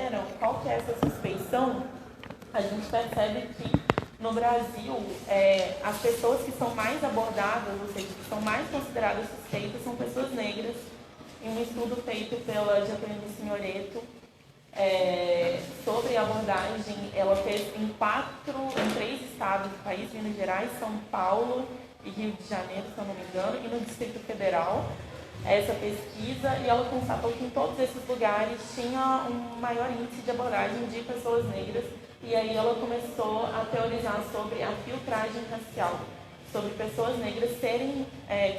geram, qual que é essa suspeição? A gente percebe que no Brasil, as pessoas que são mais abordadas, ou seja, que são mais consideradas suspeitas, são pessoas negras. Em um estudo feito pela Jacqueline Signoretto, sobre a abordagem, ela fez em 3 estados do país, Minas Gerais, São Paulo e Rio de Janeiro, se eu não me engano, e no Distrito Federal, essa pesquisa, e ela constatou que em todos esses lugares tinha um maior índice de abordagem de pessoas negras, e aí ela começou a teorizar sobre a filtragem racial, sobre pessoas negras serem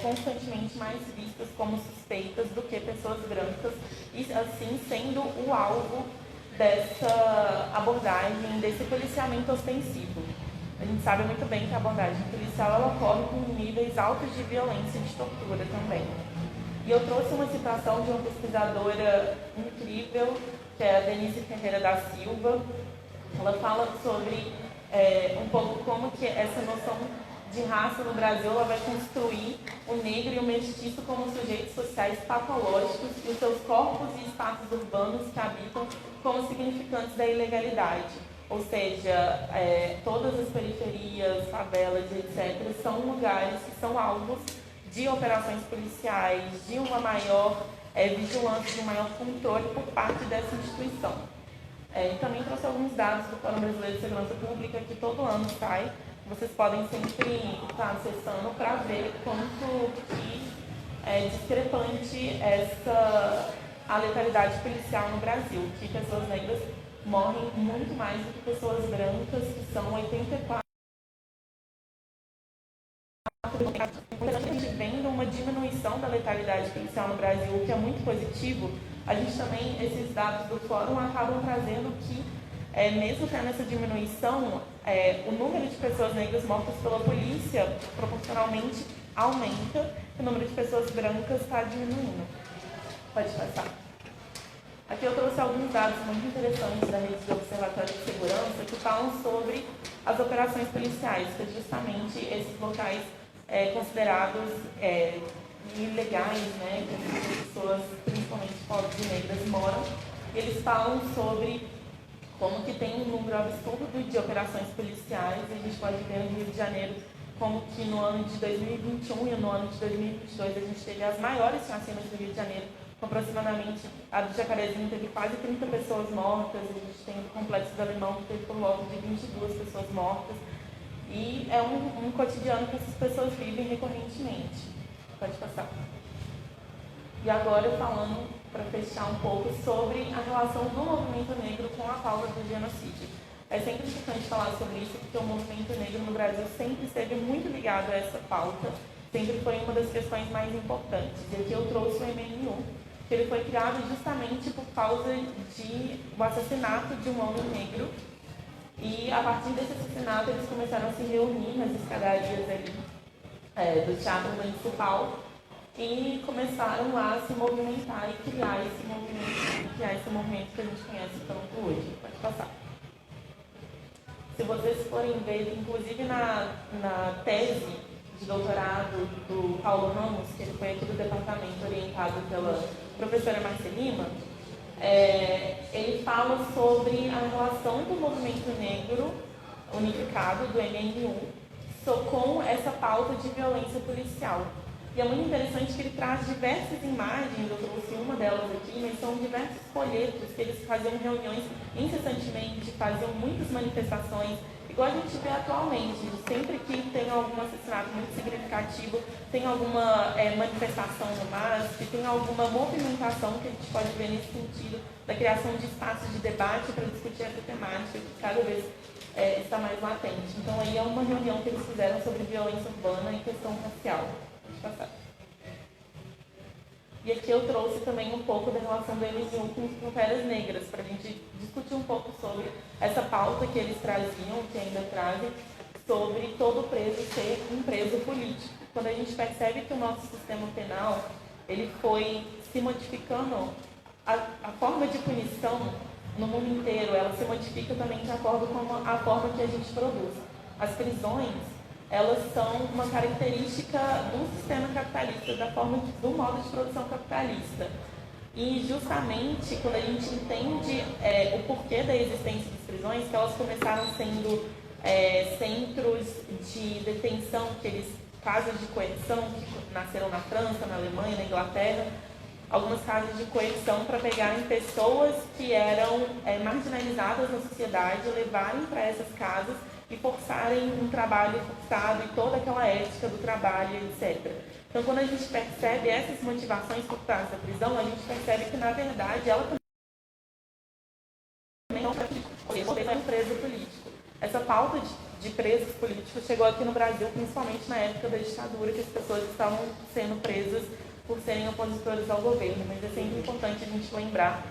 constantemente mais vistas como suspeitas do que pessoas brancas, e assim sendo o alvo dessa abordagem, desse policiamento ostensivo. A gente sabe muito bem que a abordagem policial ela ocorre com níveis altos de violência e de tortura também. E eu trouxe uma citação de uma pesquisadora incrível, que é a Denise Ferreira da Silva. Ela fala sobre um pouco como que essa noção de raça no Brasil ela vai construir o negro e o mestiço como sujeitos sociais patológicos e os seus corpos e espaços urbanos que habitam como significantes da ilegalidade. Ou seja, todas as periferias, favelas, etc., são lugares que são alvos de operações policiais, de uma maior vigilância, de um maior controle por parte dessa instituição. E também trouxe alguns dados do Fórum Brasileiro de Segurança Pública, que todo ano sai. Vocês podem sempre estar acessando para ver quanto que é discrepante a letalidade policial no Brasil, que pessoas negras morrem muito mais do que pessoas brancas, que são 84%. A gente vendo uma diminuição da letalidade policial no Brasil, o que é muito positivo. A gente também, esses dados do fórum acabam trazendo que, mesmo tendo essa diminuição, o número de pessoas negras mortas pela polícia proporcionalmente aumenta, e o número de pessoas brancas está diminuindo. Pode passar. Aqui eu trouxe alguns dados muito interessantes da rede do Observatório de Segurança que falam sobre as operações policiais, que é justamente esses locais considerados ilegais, né, que as pessoas, principalmente pobres e negras, moram. Eles falam sobre como que tem um número absurdo de operações policiais. A gente pode ver no Rio de Janeiro como que no ano de 2021 e no ano de 2022 a gente teve as maiores chacinas do Rio de Janeiro. Aproximadamente, a do Jacarezinho teve quase 30 pessoas mortas, a gente tem o Complexo do Alemão que teve por volta de 22 pessoas mortas. E é um cotidiano que essas pessoas vivem recorrentemente. Pode passar. E agora falando, para fechar um pouco, sobre a relação do movimento negro com a pauta do genocídio. É sempre importante falar sobre isso, porque o movimento negro no Brasil sempre esteve muito ligado a essa pauta, sempre foi uma das questões mais importantes. E aqui eu trouxe o MNU, que ele foi criado justamente por causa do assassinato de um homem negro. E a partir desse assassinato eles começaram a se reunir nas escadarias ali do Teatro Municipal e começaram lá a se movimentar e criar esse movimento que a gente conhece tanto hoje. Pode passar. Se vocês forem ver, inclusive na tese de doutorado do Paulo Ramos, que ele foi aqui do departamento orientado pela professora Marcelina, ele fala sobre a relação do movimento negro unificado, do MNU, com essa pauta de violência policial. E é muito interessante que ele traz diversas imagens, eu trouxe uma delas aqui, mas são diversos folhetos que eles faziam reuniões incessantemente, faziam muitas manifestações, igual a gente vê atualmente. Sempre que tem algum assassinato muito significativo, tem alguma manifestação no MASP, tem alguma movimentação que a gente pode ver nesse sentido, da criação de espaços de debate para discutir essa temática, que cada vez está mais latente. Então aí é uma reunião que eles fizeram sobre violência urbana e questão racial. Passar. E aqui eu trouxe também um pouco da relação do MNU com Feras Negras, para a gente discutir um pouco sobre essa pauta que eles traziam, que ainda trazem, sobre todo preso ser um preso político. Quando a gente percebe que o nosso sistema penal ele foi se modificando, a forma de punição no mundo inteiro, ela se modifica também de acordo com a forma que a gente produz. As prisões, elas são uma característica do sistema capitalista, do modo de produção capitalista. E justamente quando a gente entende o porquê da existência das prisões, que elas começaram sendo centros de detenção, casas de coerção que nasceram na França, na Alemanha, na Inglaterra, algumas casas de coerção para pegarem pessoas que eram marginalizadas na sociedade, levarem para essas casas e forçarem um trabalho forçado e toda aquela ética do trabalho, etc. Então, quando a gente percebe essas motivações por trás da prisão, a gente percebe que, na verdade, ela também é um preso político. Essa pauta de presos políticos chegou aqui no Brasil, principalmente na época da ditadura, que as pessoas estavam sendo presas por serem opositores ao governo. Mas é sempre importante a gente lembrar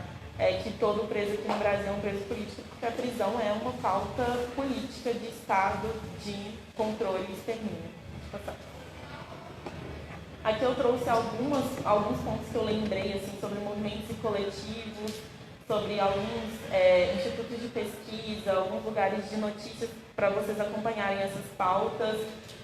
que todo preso aqui no Brasil é um preso político, porque a prisão é uma pauta política de Estado, de controle e extermínio. Aqui eu trouxe alguns pontos que eu lembrei assim, sobre movimentos e coletivos, sobre alguns institutos de pesquisa, alguns lugares de notícias para vocês acompanharem essas pautas.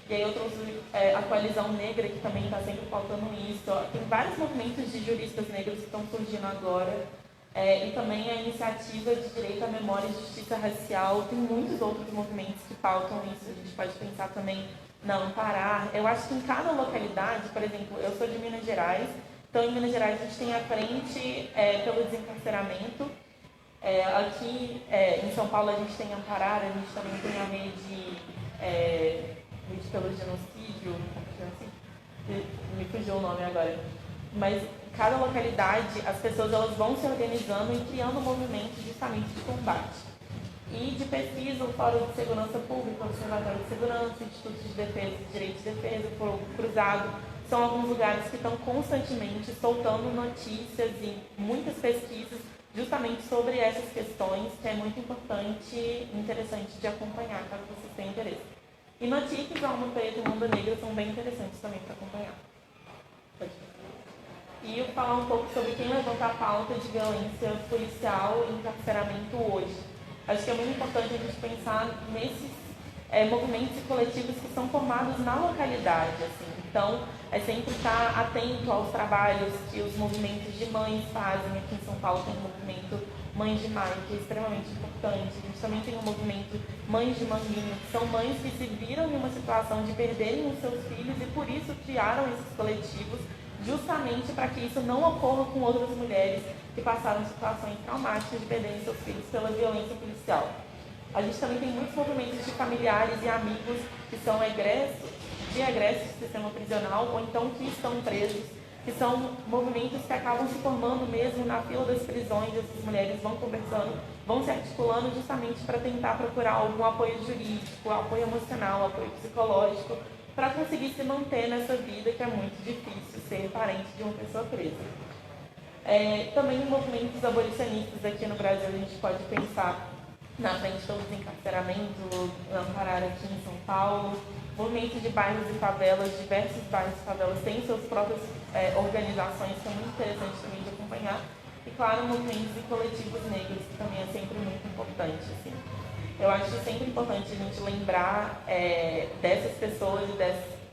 E aí eu trouxe a Coalizão Negra, que também está sempre pautando isso. Tem vários movimentos de juristas negros que estão surgindo agora. E também a Iniciativa de Direito à Memória e Justiça Racial. Tem muitos outros movimentos que pautam isso. A gente pode pensar também na Amparar. Eu acho que em cada localidade, por exemplo, eu sou de Minas Gerais, então em Minas Gerais a gente tem a Frente pelo Desencarceramento. Aqui em São Paulo a gente tem a Amparar, a gente também tem a Rede pelo Genocídio, me fugiu o nome agora. Mas cada localidade, as pessoas elas vão se organizando e criando movimentos justamente de combate. E de pesquisa, o Fórum de Segurança Pública, o Observatório de Segurança, o Instituto de Defesa de Direito de Defesa, o Fogo Cruzado, são alguns lugares que estão constantemente soltando notícias e muitas pesquisas justamente sobre essas questões, que é muito importante e interessante de acompanhar, caso vocês tenham interesse. E notícias, Alma Preta e Mundo Negro são bem interessantes também para acompanhar. E eu vou falar um pouco sobre quem levanta a pauta de violência policial e encarceramento hoje. Acho que é muito importante a gente pensar nesses movimentos e coletivos que são formados na localidade. Assim. Então, é sempre estar atento aos trabalhos que os movimentos de mães fazem. Aqui em São Paulo tem um movimento Mães de Maio, que é extremamente importante. A gente também tem um movimento Mães de Manguinho, que são mães que se viram em uma situação de perderem os seus filhos e por isso criaram esses coletivos, justamente para que isso não ocorra com outras mulheres que passaram situações traumáticas de perderem seus filhos pela violência policial. A gente também tem muitos movimentos de familiares e amigos que são egressos do sistema prisional ou então que estão presos, que são movimentos que acabam se formando mesmo na fila das prisões. Essas mulheres vão conversando, vão se articulando justamente para tentar procurar algum apoio jurídico, apoio emocional, apoio psicológico, para conseguir se manter nessa vida que é muito difícil ser parente de uma pessoa presa. Também em movimentos abolicionistas aqui no Brasil, a gente pode pensar na Frente pelo Desencarceramento, Amparar aqui em São Paulo, movimentos de bairros e favelas, diversos bairros e favelas têm suas próprias organizações, que é muito interessante também de acompanhar, e claro, movimentos e coletivos negros, que também é sempre muito importante. Assim. Eu acho sempre importante a gente lembrar dessas pessoas e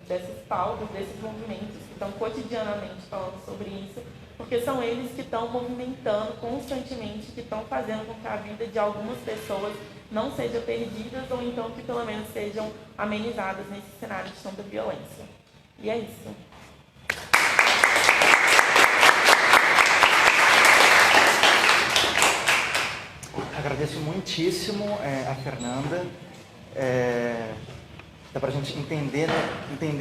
dessas pautas, desses movimentos que estão cotidianamente falando sobre isso, porque são eles que estão movimentando constantemente, que estão fazendo com que a vida de algumas pessoas não seja perdida ou então que pelo menos sejam amenizadas nesse cenário de tanta violência. E é isso. Agradeço muitíssimo a Fernanda. Dá para a gente entender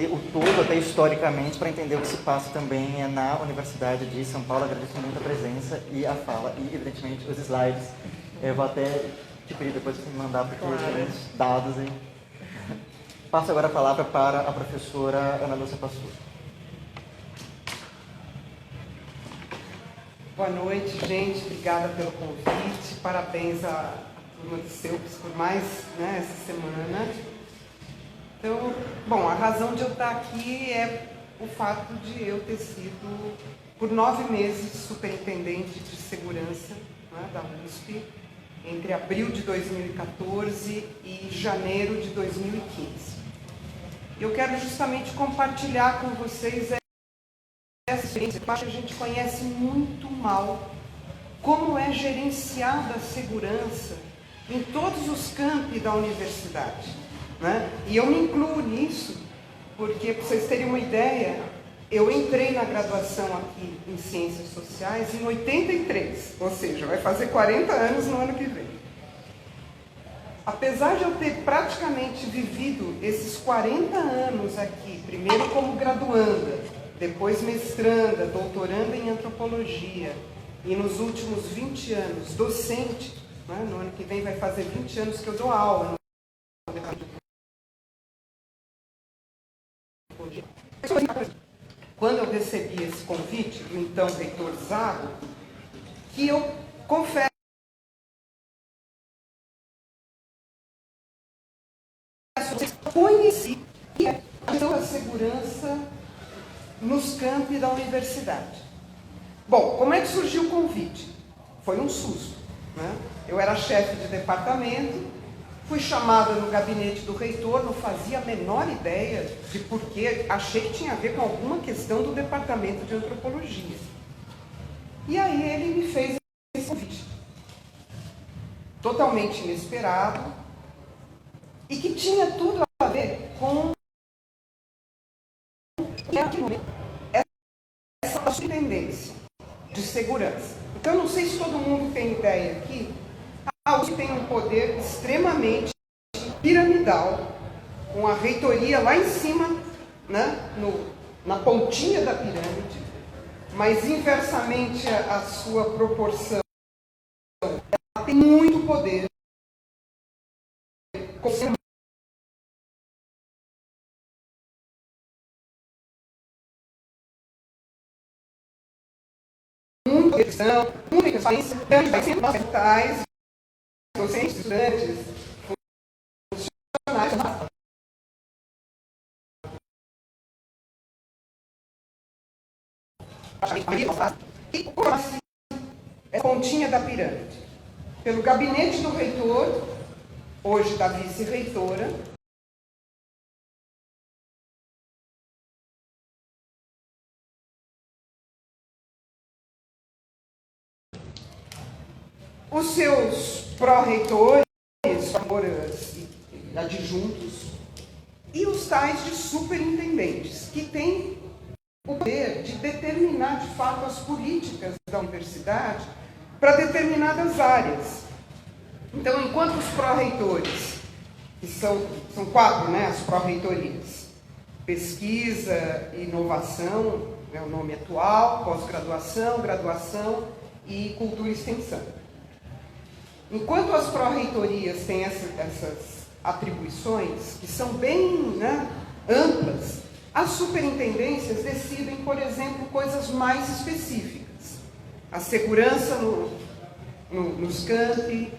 o todo, até historicamente, para entender o que se passa também na Universidade de São Paulo. Agradeço muito a presença e a fala e, evidentemente, os slides. Eu vou até te pedir depois para me mandar, porque tem uns dados aí. Passo agora a palavra para a professora Ana Lúcia Pastor. Boa noite, gente. Obrigada pelo convite. Parabéns à turma do CEUPS por mais essa semana. Então, bom, a razão de eu estar aqui é o fato de eu ter sido, por 9 meses, superintendente de segurança da USP, entre abril de 2014 e janeiro de 2015. Eu quero justamente compartilhar com vocês essa a gente conhece muito mal como é gerenciada a segurança em todos os campi da universidade, né? E eu me incluo nisso, porque, para vocês terem uma ideia, eu entrei na graduação aqui em Ciências Sociais em 83, ou seja, vai fazer 40 anos no ano que vem. Apesar de eu ter praticamente vivido esses 40 anos aqui, primeiro como graduanda, depois mestranda, doutoranda em antropologia, e nos últimos 20 anos docente, né? No ano que vem vai fazer 20 anos que eu dou aula. Quando eu recebi esse convite do então reitor Zago, que eu confesso, conheci a segurança nos campi da universidade. Bom, como é que surgiu o convite? Foi um susto, né? Eu era chefe de departamento, fui chamada no gabinete do reitor, não fazia a menor ideia de porquê, achei que tinha a ver com alguma questão do departamento de antropologia. E aí ele me fez esse convite, totalmente inesperado, e que tinha tudo a ver com essa superintendência de segurança. Então, eu não sei se todo mundo tem ideia aqui, a USP tem um poder extremamente piramidal, com a reitoria lá em cima, né, na pontinha da pirâmide, mas inversamente a sua proporção, ela tem muito poder, muita questão, muita experiência, hospitais, docentes, estudantes, funcionários. E como assim? É pontinha da pirâmide. Pelo gabinete do reitor, hoje da vice-reitora, os seus pró-reitores, e adjuntos, e os tais de superintendentes, que têm o poder de determinar, de fato, as políticas da universidade para determinadas áreas. Então, enquanto os pró-reitores, que são 4, né, as pró-reitorias, pesquisa e inovação, é o nome atual, pós-graduação, graduação e cultura e extensão. Enquanto as pró-reitorias têm essas atribuições, que são bem, né, amplas, as superintendências decidem, por exemplo, coisas mais específicas. A segurança nos campi,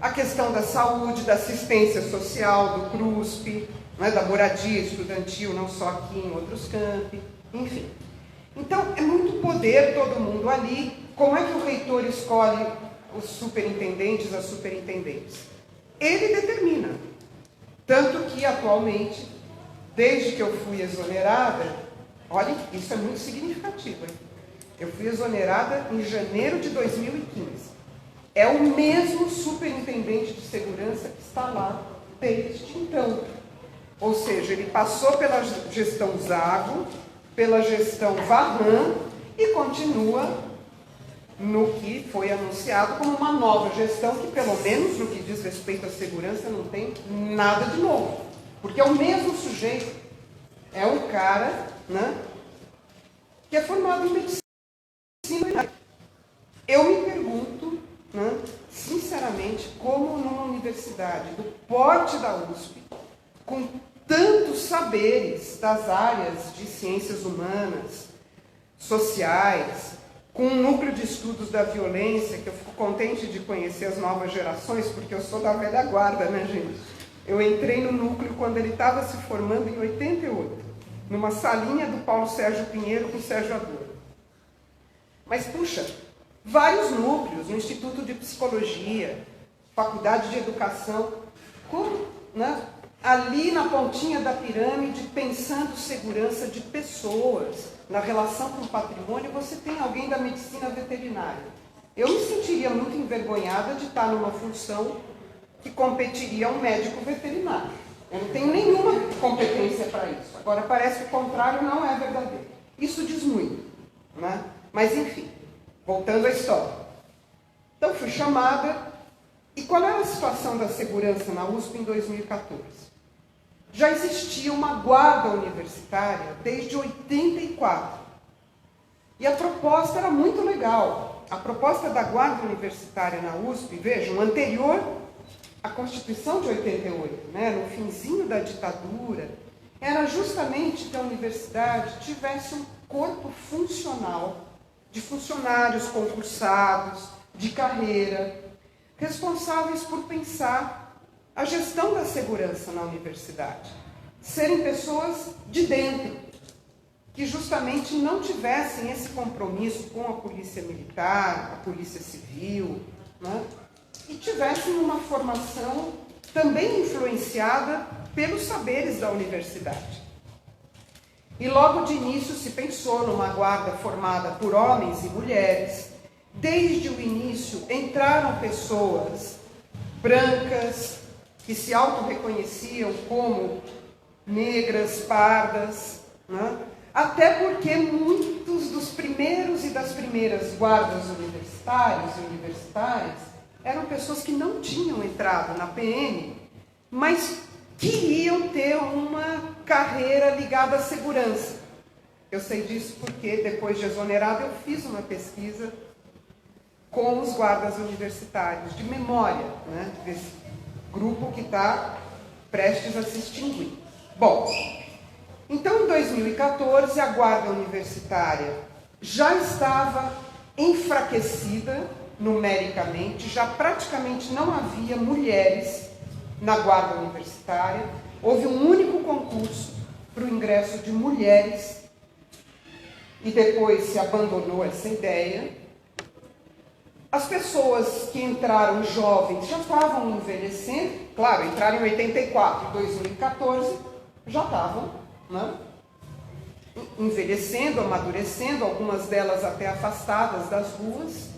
a questão da saúde, da assistência social, do CRUSP, né, da moradia estudantil, não só aqui, em outros campi, enfim. Então, é muito poder todo mundo ali. Como é que o reitor escolhe os superintendentes, as superintendentes? Ele determina. Tanto que, atualmente, desde que eu fui exonerada, olha, isso é muito significativo, hein? Eu fui exonerada em janeiro de 2015. É o mesmo superintendente de segurança que está lá desde então. Ou seja, ele passou pela gestão Zago, pela gestão Varran e continua no que foi anunciado como uma nova gestão que, pelo menos no que diz respeito à segurança, não tem nada de novo. Porque é o mesmo sujeito, é um cara, né, que é formado em medicina. Eu me pergunto, né, sinceramente, como numa universidade do porte da USP, com tantos saberes das áreas de ciências humanas, sociais, com um núcleo de estudos da violência, que eu fico contente de conhecer as novas gerações, porque eu sou da velha guarda, né, gente? Eu entrei no núcleo quando ele estava se formando em 88, numa salinha do Paulo Sérgio Pinheiro com o Sérgio Adorno. Mas, puxa, vários núcleos, no Instituto de Psicologia, Faculdade de Educação, como, né, ali na pontinha da pirâmide, pensando segurança de pessoas, na relação com o patrimônio, você tem alguém da medicina veterinária. Eu me sentiria muito envergonhada de estar numa função que competiria a um médico veterinário. Eu não tenho nenhuma competência para isso. Agora, parece que o contrário não é verdadeiro. Isso diz muito, né? Mas, enfim, voltando à história. Então, fui chamada. E qual era a situação da segurança na USP em 2014? Já existia uma guarda universitária desde 84. E a proposta era muito legal. A proposta da guarda universitária na USP, vejam, anterior à Constituição de 88, né, no finzinho da ditadura, era justamente que a universidade tivesse um corpo funcional de funcionários concursados, de carreira, responsáveis por pensar a gestão da segurança na universidade. Serem pessoas de dentro, que justamente não tivessem esse compromisso com a polícia militar, a polícia civil, né? E tivessem uma formação também influenciada pelos saberes da universidade. E logo de início se pensou numa guarda formada por homens e mulheres. Desde o início entraram pessoas brancas, que se auto-reconheciam como negras, pardas, né? Até porque muitos dos primeiros e das primeiras guardas universitários e universitárias eram pessoas que não tinham entrado na PM, mas queriam ter uma carreira ligada à segurança. Eu sei disso porque, depois de exonerado, eu fiz uma pesquisa com os guardas universitários, de memória, né, desse grupo que está prestes a se extinguir. Bom, então, em 2014, a guarda universitária já estava enfraquecida numericamente, já praticamente não havia mulheres na guarda universitária. Houve um único concurso para o ingresso de mulheres e depois se abandonou essa ideia. As pessoas que entraram jovens já estavam envelhecendo, claro, entraram em 84, em 2014, já estavam, né, envelhecendo, amadurecendo, algumas delas até afastadas das ruas.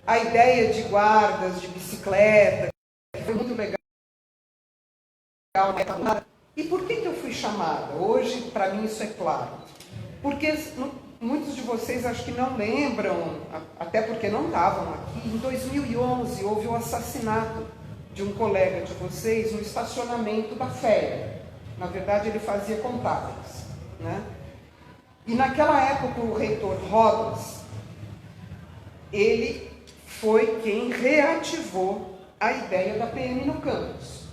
A ideia de guardas, de bicicleta, foi muito legal. E por que eu fui chamada? Hoje, para mim, isso é claro. Porque muitos de vocês acho que não lembram, até porque não estavam aqui. Em 2011, houve o assassinato de um colega de vocês no estacionamento da FEA. Na verdade, ele fazia contábeis, né? E naquela época, o reitor Rodas, ele foi quem reativou a ideia da PM no campus,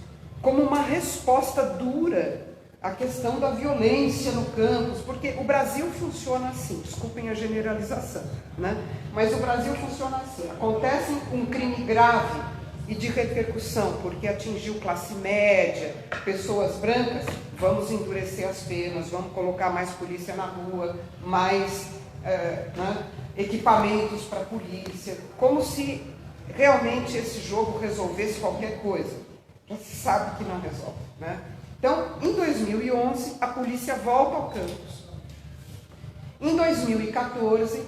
como uma resposta dura à questão da violência no campus, porque o Brasil funciona assim, desculpem a generalização, né? Mas o Brasil funciona assim, acontece um crime grave e de repercussão, porque atingiu classe média, pessoas brancas, vamos endurecer as penas, vamos colocar mais polícia na rua, mais né, equipamentos para a polícia, como se realmente esse jogo resolvesse qualquer coisa. Já se sabe que não resolve, né? Então, em 2011, a polícia volta ao campus. Em 2014,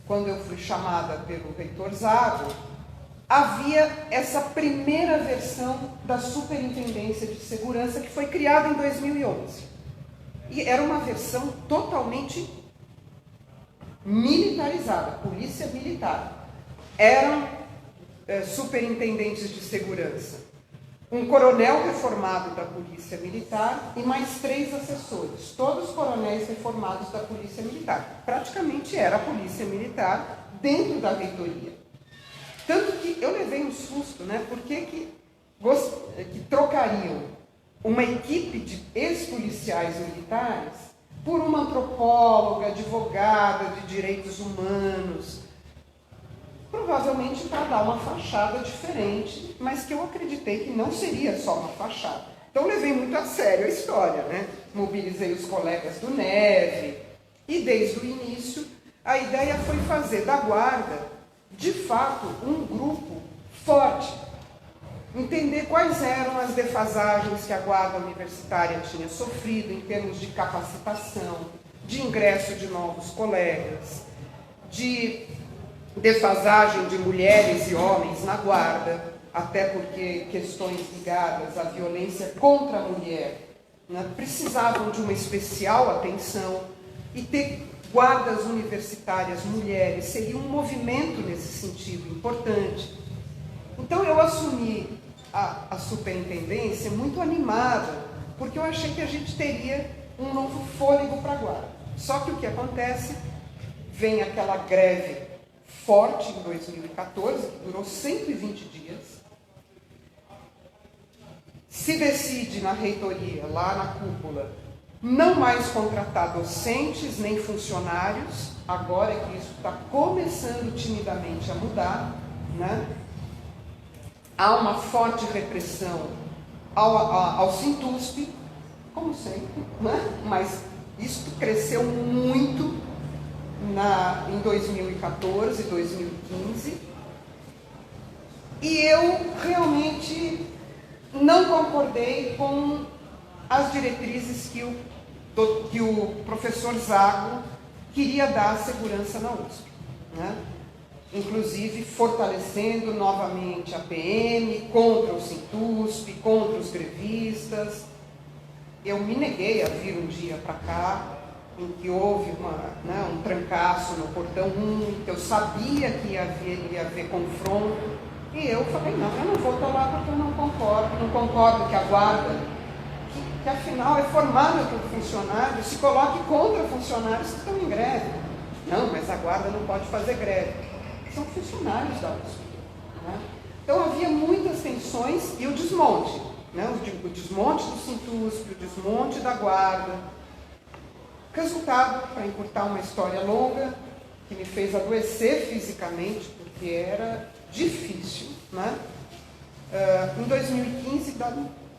quando eu fui chamada pelo reitor Zago, havia essa primeira versão da Superintendência de Segurança que foi criada em 2011. E era uma versão totalmente militarizada, polícia militar. Eram superintendentes de segurança, um coronel reformado da Polícia Militar e mais 3 assessores, todos coronéis reformados da Polícia Militar. Praticamente era a Polícia Militar dentro da reitoria. Tanto que eu levei um susto, né? Por que trocariam uma equipe de ex-policiais militares por uma antropóloga, advogada de direitos humanos? Provavelmente para dar uma fachada diferente, mas que eu acreditei que não seria só uma fachada. Então levei muito a sério a história, né? Mobilizei os colegas do Neve e desde o início a ideia foi fazer da guarda, de fato, um grupo forte, entender quais eram as defasagens que a guarda universitária tinha sofrido em termos de capacitação, de ingresso de novos colegas, de defasagem de mulheres e homens na guarda, até porque questões ligadas à violência contra a mulher, né, precisavam de uma especial atenção, e ter guardas universitárias mulheres seria um movimento nesse sentido importante. Então eu assumi a superintendência muito animada, porque eu achei que a gente teria um novo fôlego para a guarda. Só que o que acontece, vem aquela greve forte em 2014, que durou 120 dias, se decide na reitoria, lá na cúpula, não mais contratar docentes nem funcionários, agora é que isso está começando timidamente a mudar, né? Há uma forte repressão ao Sintusp, como sempre, né? Mas isso cresceu muito em 2014, 2015, e eu realmente não concordei com as diretrizes que o professor Zago queria dar à segurança na USP, né? Inclusive fortalecendo novamente a PM contra o Sintusp, contra os grevistas. Eu me neguei a vir um dia para cá, em que houve um trancaço no portão 1, que eu sabia que ia haver confronto, e eu falei, não, eu não vou estar lá porque eu não concordo que a guarda, que afinal é formada por funcionários, se coloque contra funcionários que estão em greve. Não, mas a guarda não pode fazer greve. São funcionários da USP, né? Então havia muitas tensões e o desmonte, né? O desmonte do Sintusp, o desmonte da guarda. Resultado, para encurtar uma história longa, que me fez adoecer fisicamente, porque era difícil, né? Em 2015,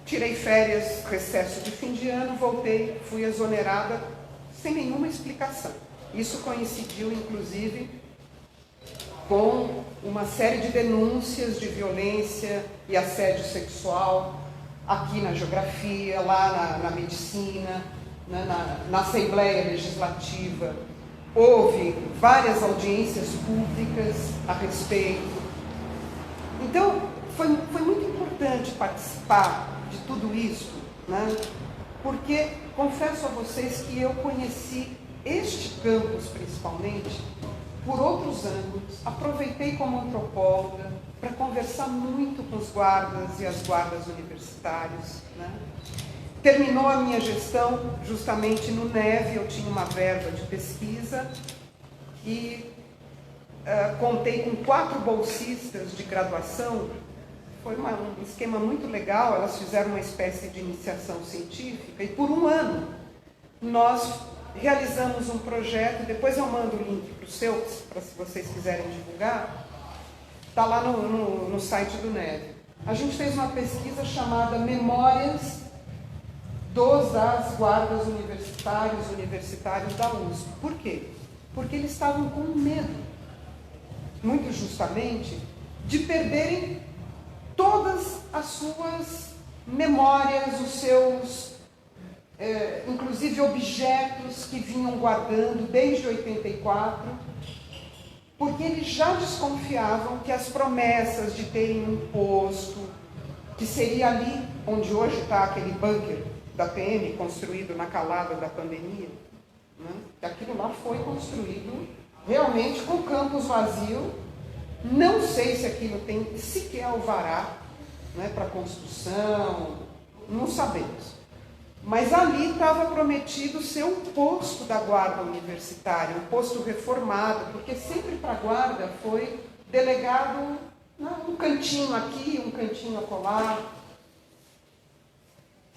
tirei férias, recesso de fim de ano, voltei, fui exonerada sem nenhuma explicação. Isso coincidiu, inclusive, com uma série de denúncias de violência e assédio sexual aqui na geografia, lá na medicina, na Assembleia Legislativa. Houve várias audiências públicas a respeito. Então, foi muito importante participar de tudo isso, né? Porque confesso a vocês que eu conheci este campus, principalmente, por outros ângulos, aproveitei como antropóloga para conversar muito com os guardas e as guardas universitários, né? Terminou a minha gestão justamente no NEV, eu tinha uma verba de pesquisa e contei com 4 bolsistas de graduação. Foi um esquema muito legal, elas fizeram uma espécie de iniciação científica e por um ano nós realizamos um projeto, depois eu mando o link para o seu, para se vocês quiserem divulgar, está lá no site do NEV. A gente fez uma pesquisa chamada Memórias das guardas universitários da USP. Por quê? Porque eles estavam com medo, muito justamente, de perderem todas as suas memórias, os seus, inclusive objetos que vinham guardando desde 84, porque eles já desconfiavam que as promessas de terem um posto, que seria ali onde hoje está aquele bunker da PM, construído na calada da pandemia, né? Aquilo lá foi construído realmente com campus vazio. Não sei se aquilo tem sequer alvará, né, para construção, não sabemos. Mas ali estava prometido ser um posto da guarda universitária, um posto reformado, porque sempre para a guarda foi delegado um cantinho aqui, um cantinho acolá.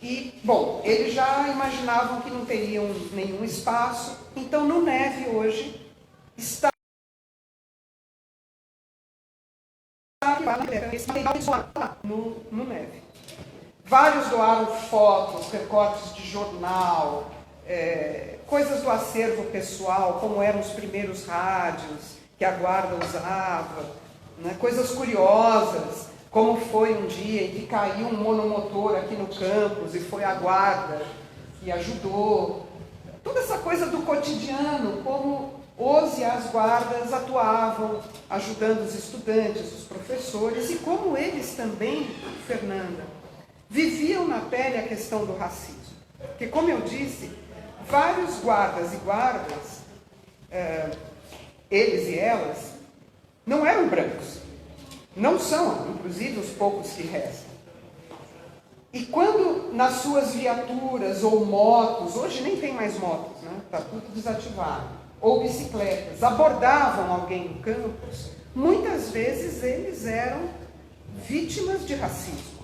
E, bom, eles já imaginavam que não teriam nenhum espaço, então no NEV hoje está no NEV. Vários doaram fotos, recortes de jornal, coisas do acervo pessoal, como eram os primeiros rádios que a guarda usava, né, coisas curiosas. como foi um dia em que caiu um monomotor aqui no campus e foi a guarda que ajudou. Toda essa coisa do cotidiano, como os e as guardas atuavam, ajudando os estudantes, os professores, e como eles também, Fernanda, viviam na pele a questão do racismo. Porque, como eu disse, vários guardas e guardas, eles e elas, não eram brancos. Não são, inclusive, os poucos que restam. E quando nas suas viaturas ou motos, hoje nem tem mais motos, né? Está tudo desativado, ou bicicletas, abordavam alguém no campus, muitas vezes eles eram vítimas de racismo,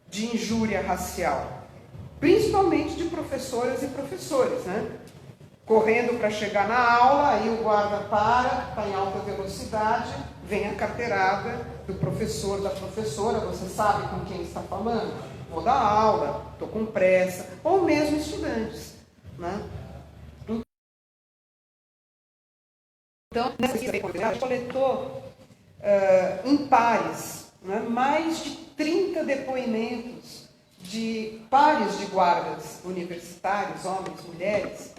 de injúria racial, principalmente de professoras e professores, né? Correndo para chegar na aula, aí o guarda para, está em alta velocidade, vem a carteirada do professor, da professora, você sabe com quem está falando? Vou dar aula, estou com pressa, ou mesmo estudantes, né? Então, nessa pesquisa, a gente coletou em pares, né, mais de 30 depoimentos de pares de guardas universitários, homens, mulheres,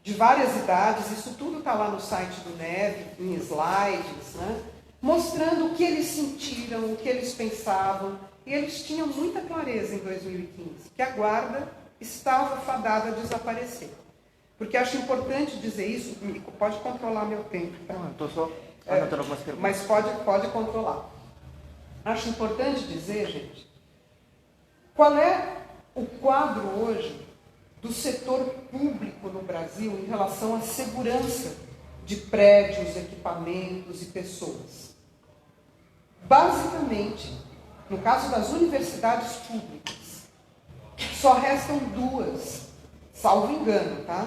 de várias idades. Isso tudo está lá no site do NEV, em slides, né, mostrando o que eles sentiram, o que eles pensavam. E eles tinham muita clareza em 2015, que a guarda estava fadada a desaparecer. Porque acho importante dizer isso, Mico, pode controlar meu tempo, tá? Não, eu estou só anotando algumas perguntas. Mas pode controlar. Acho importante dizer, gente, qual é o quadro hoje do setor público no Brasil em relação à segurança de prédios, equipamentos e pessoas. Basicamente, no caso das universidades públicas, só restam duas, salvo engano, tá?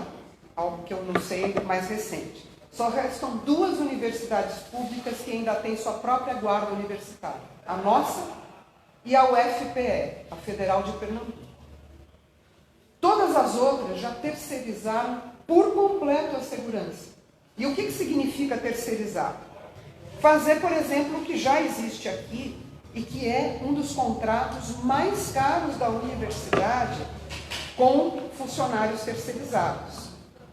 Algo que eu não sei, mais recente. Só restam duas universidades públicas que ainda têm sua própria guarda universitária. A nossa e a UFPE, a Federal de Pernambuco. Todas as outras já terceirizaram por completo a segurança. E o que significa terceirizar? Fazer, por exemplo, o que já existe aqui e que é um dos contratos mais caros da universidade com funcionários terceirizados,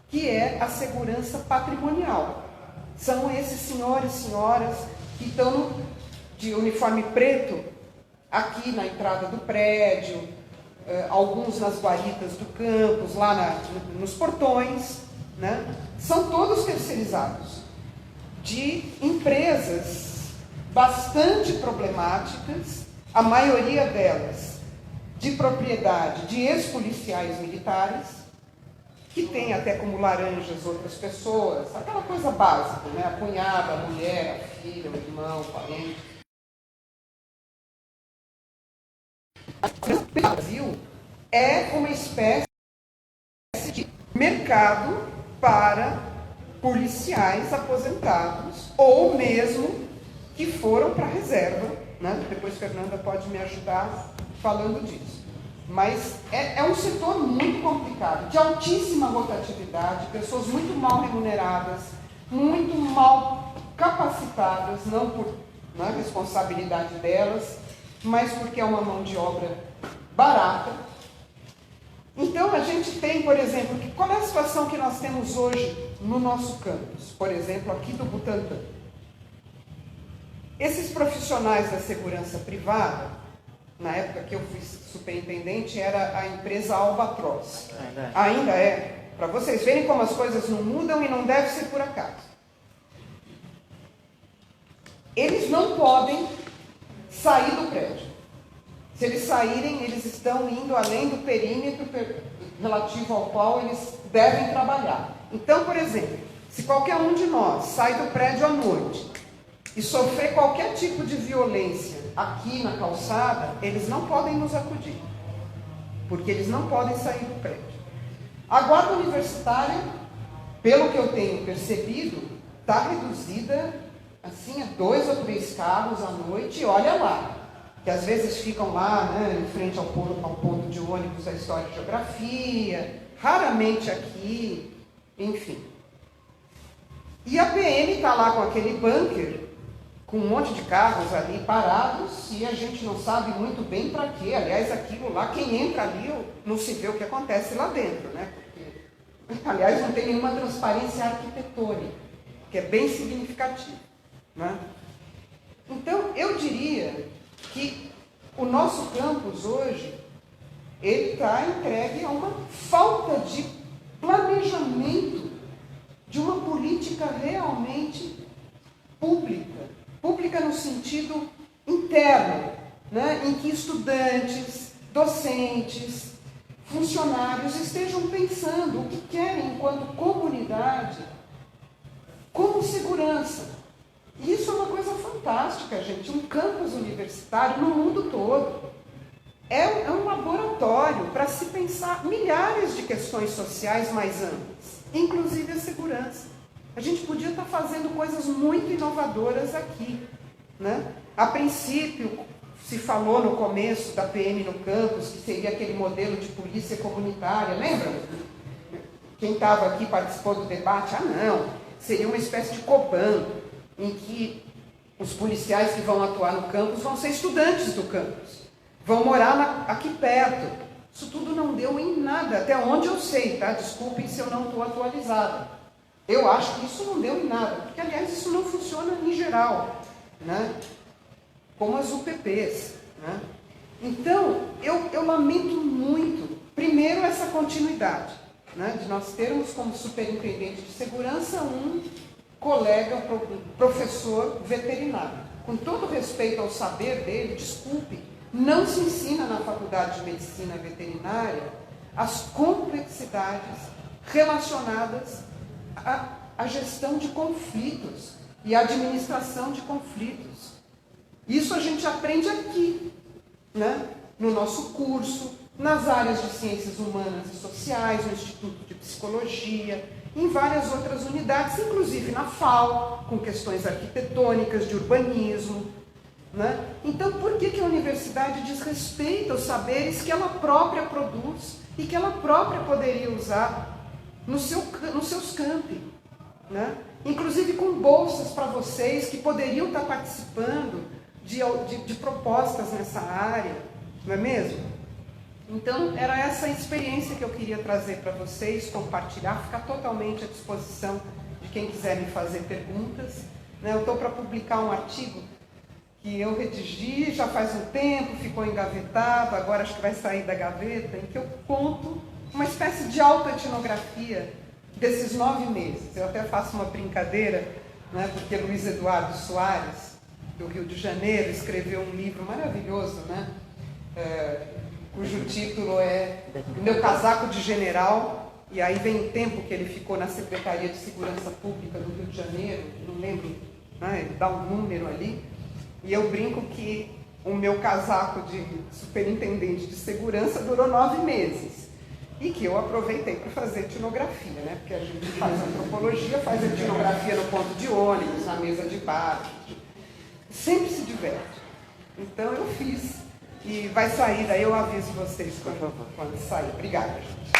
que é a segurança patrimonial. São esses senhores e senhoras que estão de uniforme preto aqui na entrada do prédio, alguns nas guaritas do campus, lá nos portões, né? São todos terceirizados de empresas bastante problemáticas, a maioria delas de propriedade de ex-policiais militares, que tem até como laranjas outras pessoas, aquela coisa básica, né? A cunhada, a mulher, a filha, o irmão, o parente. O Brasil é uma espécie de mercado para policiais aposentados ou mesmo que foram para a reserva, né? Depois Fernanda pode me ajudar falando disso. Mas é um setor muito complicado, de altíssima rotatividade, pessoas muito mal remuneradas, muito mal capacitadas, não por responsabilidade delas, mas porque é uma mão de obra barata. Então, a gente tem, por exemplo, qual é a situação que nós temos hoje no nosso campus, por exemplo, aqui do Butantã? Esses profissionais da segurança privada, na época que eu fui superintendente, era a empresa Albatroz. Ainda é. Para vocês verem como as coisas não mudam e não deve ser por acaso. Eles não podem sair do prédio. Se eles saírem, eles estão indo além do perímetro relativo ao qual eles devem trabalhar. Então, por exemplo, se qualquer um de nós sai do prédio à noite e sofrer qualquer tipo de violência aqui na calçada, eles não podem nos acudir, porque eles não podem sair do prédio. A guarda universitária, pelo que eu tenho percebido, está reduzida assim a 2 ou 3 carros à noite, e olha lá, que às vezes ficam lá, né, em frente ao ponto de ônibus da História e Geografia, raramente aqui, enfim. E a PM está lá com aquele bunker com um monte de carros ali parados e a gente não sabe muito bem para quê. Aliás, aquilo lá, quem entra ali não se vê o que acontece lá dentro, né? Porque, aliás, não tem nenhuma transparência arquitetônica, que é bem significativo, né? Então, eu diria que o nosso campus hoje, ele está entregue a uma falta de planejamento de uma política realmente pública. Pública no sentido interno, né? Em que estudantes, docentes, funcionários estejam pensando o que querem enquanto comunidade, como segurança. E isso é uma coisa fantástica, gente. Um campus universitário no mundo todo é um laboratório para se pensar milhares de questões sociais mais amplas, inclusive a segurança. A gente podia estar fazendo coisas muito inovadoras aqui, né? A princípio, se falou no começo da PM no campus, que seria aquele modelo de polícia comunitária, lembra? Quem estava aqui participou do debate, não, seria uma espécie de Coban, em que os policiais que vão atuar no campus vão ser estudantes do campus, vão morar aqui perto. Isso tudo não deu em nada, até onde eu sei, tá? Desculpem se eu não estou atualizada. Eu acho que isso não deu em nada, porque, aliás, isso não funciona em geral, né? Como as UPPs, né? Então, eu lamento muito, primeiro, essa continuidade, né? De nós termos como superintendente de segurança um colega, um professor veterinário. Com todo respeito ao saber dele, desculpe, não se ensina na Faculdade de Medicina Veterinária as complexidades relacionadas à gestão de conflitos e à administração de conflitos. Isso a gente aprende aqui, né? No nosso curso, nas áreas de ciências humanas e sociais, no Instituto de Psicologia, em várias outras unidades, inclusive na FAO, com questões arquitetônicas, de urbanismo, né? Então, por que a universidade desrespeita os saberes que ela própria produz e que ela própria poderia usar nos seus campi, né? Inclusive com bolsas para vocês que poderiam estar participando de propostas nessa área, não é mesmo? Então, era essa experiência que eu queria trazer para vocês, compartilhar, ficar totalmente à disposição de quem quiser me fazer perguntas, né? Eu estou para publicar um artigo que eu redigi já faz um tempo, ficou engavetado, agora acho que vai sair da gaveta, em que eu conto uma espécie de autoetnografia desses 9 meses. Eu até faço uma brincadeira, né, porque Luiz Eduardo Soares, do Rio de Janeiro, escreveu um livro maravilhoso, né, cujo título é Meu Casaco de General, e aí vem o tempo que ele ficou na Secretaria de Segurança Pública do Rio de Janeiro, não lembro, né, ele dá um número ali, e eu brinco que o meu casaco de superintendente de segurança durou 9 meses. E que eu aproveitei para fazer etnografia, né? Porque a gente faz antropologia, faz etnografia no ponto de ônibus, na mesa de bar, sempre se diverte. Então eu fiz, e vai sair, daí eu aviso vocês quando sair. Obrigada, gente.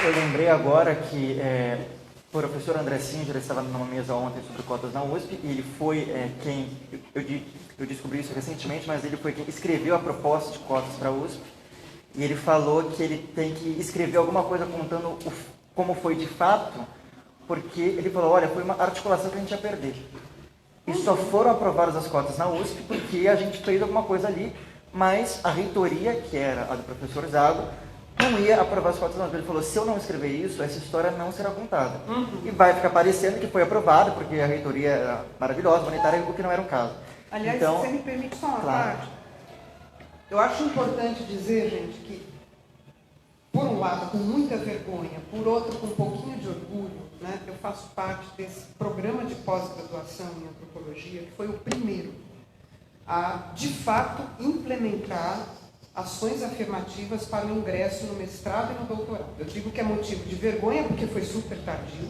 Eu lembrei agora que o professor André Singer estava numa mesa ontem sobre cotas na USP, e ele foi quem, eu descobri isso recentemente, mas ele foi quem escreveu a proposta de cotas para a USP, e ele falou que ele tem que escrever alguma coisa contando como foi de fato, porque ele falou, olha, foi uma articulação que a gente ia perder. E só foram aprovadas as cotas na USP porque a gente fez alguma coisa ali, mas a reitoria, que era a do professor Zago, não ia aprovar as cotas não. Ele falou, se eu não escrever isso, essa história não será contada. E vai ficar parecendo que foi aprovado, porque a reitoria era maravilhosa, monetária, o que não era o caso. Aliás, então, se você me permite só uma claro. parte, eu acho importante dizer, gente, que, por um lado, com muita vergonha, por outro, com um pouquinho de orgulho, né, eu faço parte desse programa de pós-graduação em antropologia, que foi o primeiro a, de fato, implementar ações afirmativas para o ingresso no mestrado e no doutorado. Eu digo que é motivo de vergonha, porque foi super tardio,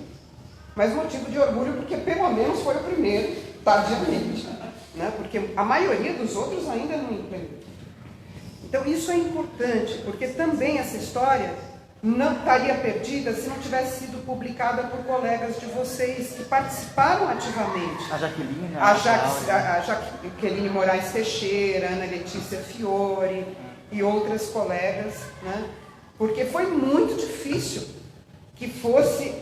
mas motivo de orgulho, porque pelo menos foi o primeiro, tardiamente, né? Porque a maioria dos outros ainda não implementou. Então, isso é importante, porque também essa história não estaria perdida se não tivesse sido publicada por colegas de vocês que participaram ativamente. A Jaqueline, a Jaqueline Moraes Teixeira, Ana Letícia Fiore e outras colegas, né? Porque foi muito difícil que fosse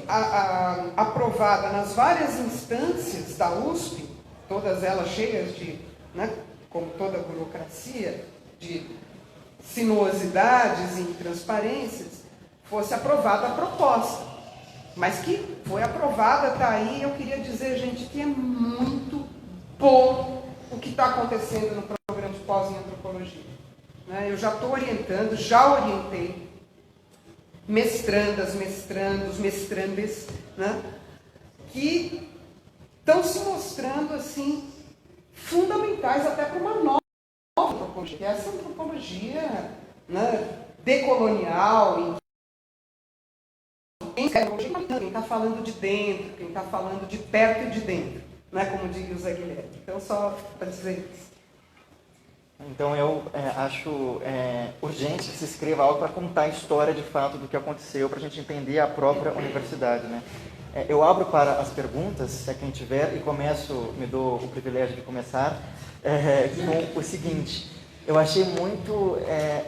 aprovada nas várias instâncias da USP, todas elas cheias de, né, como toda burocracia, de sinuosidades e intransparências, fosse aprovada a proposta. Mas que foi aprovada, está aí. Eu queria dizer, gente, que é muito bom o que está acontecendo no programa de pós em antropologia. Né? Eu já estou orientando, já orientei mestrandas, mestrandos, mestrandes, né? Que estão se mostrando assim fundamentais até para uma nova antropologia, que é essa antropologia, né, decolonial. Quem está falando de dentro, quem está falando de perto e de dentro, né, como diz o Zé Guilherme. Então, só para dizer isso. Então, eu acho urgente que se escreva algo para contar a história, de fato, do que aconteceu, para a gente entender a própria universidade, né? Eu abro para as perguntas, se é quem tiver, e me dou o privilégio de começar com o seguinte. Eu achei muito,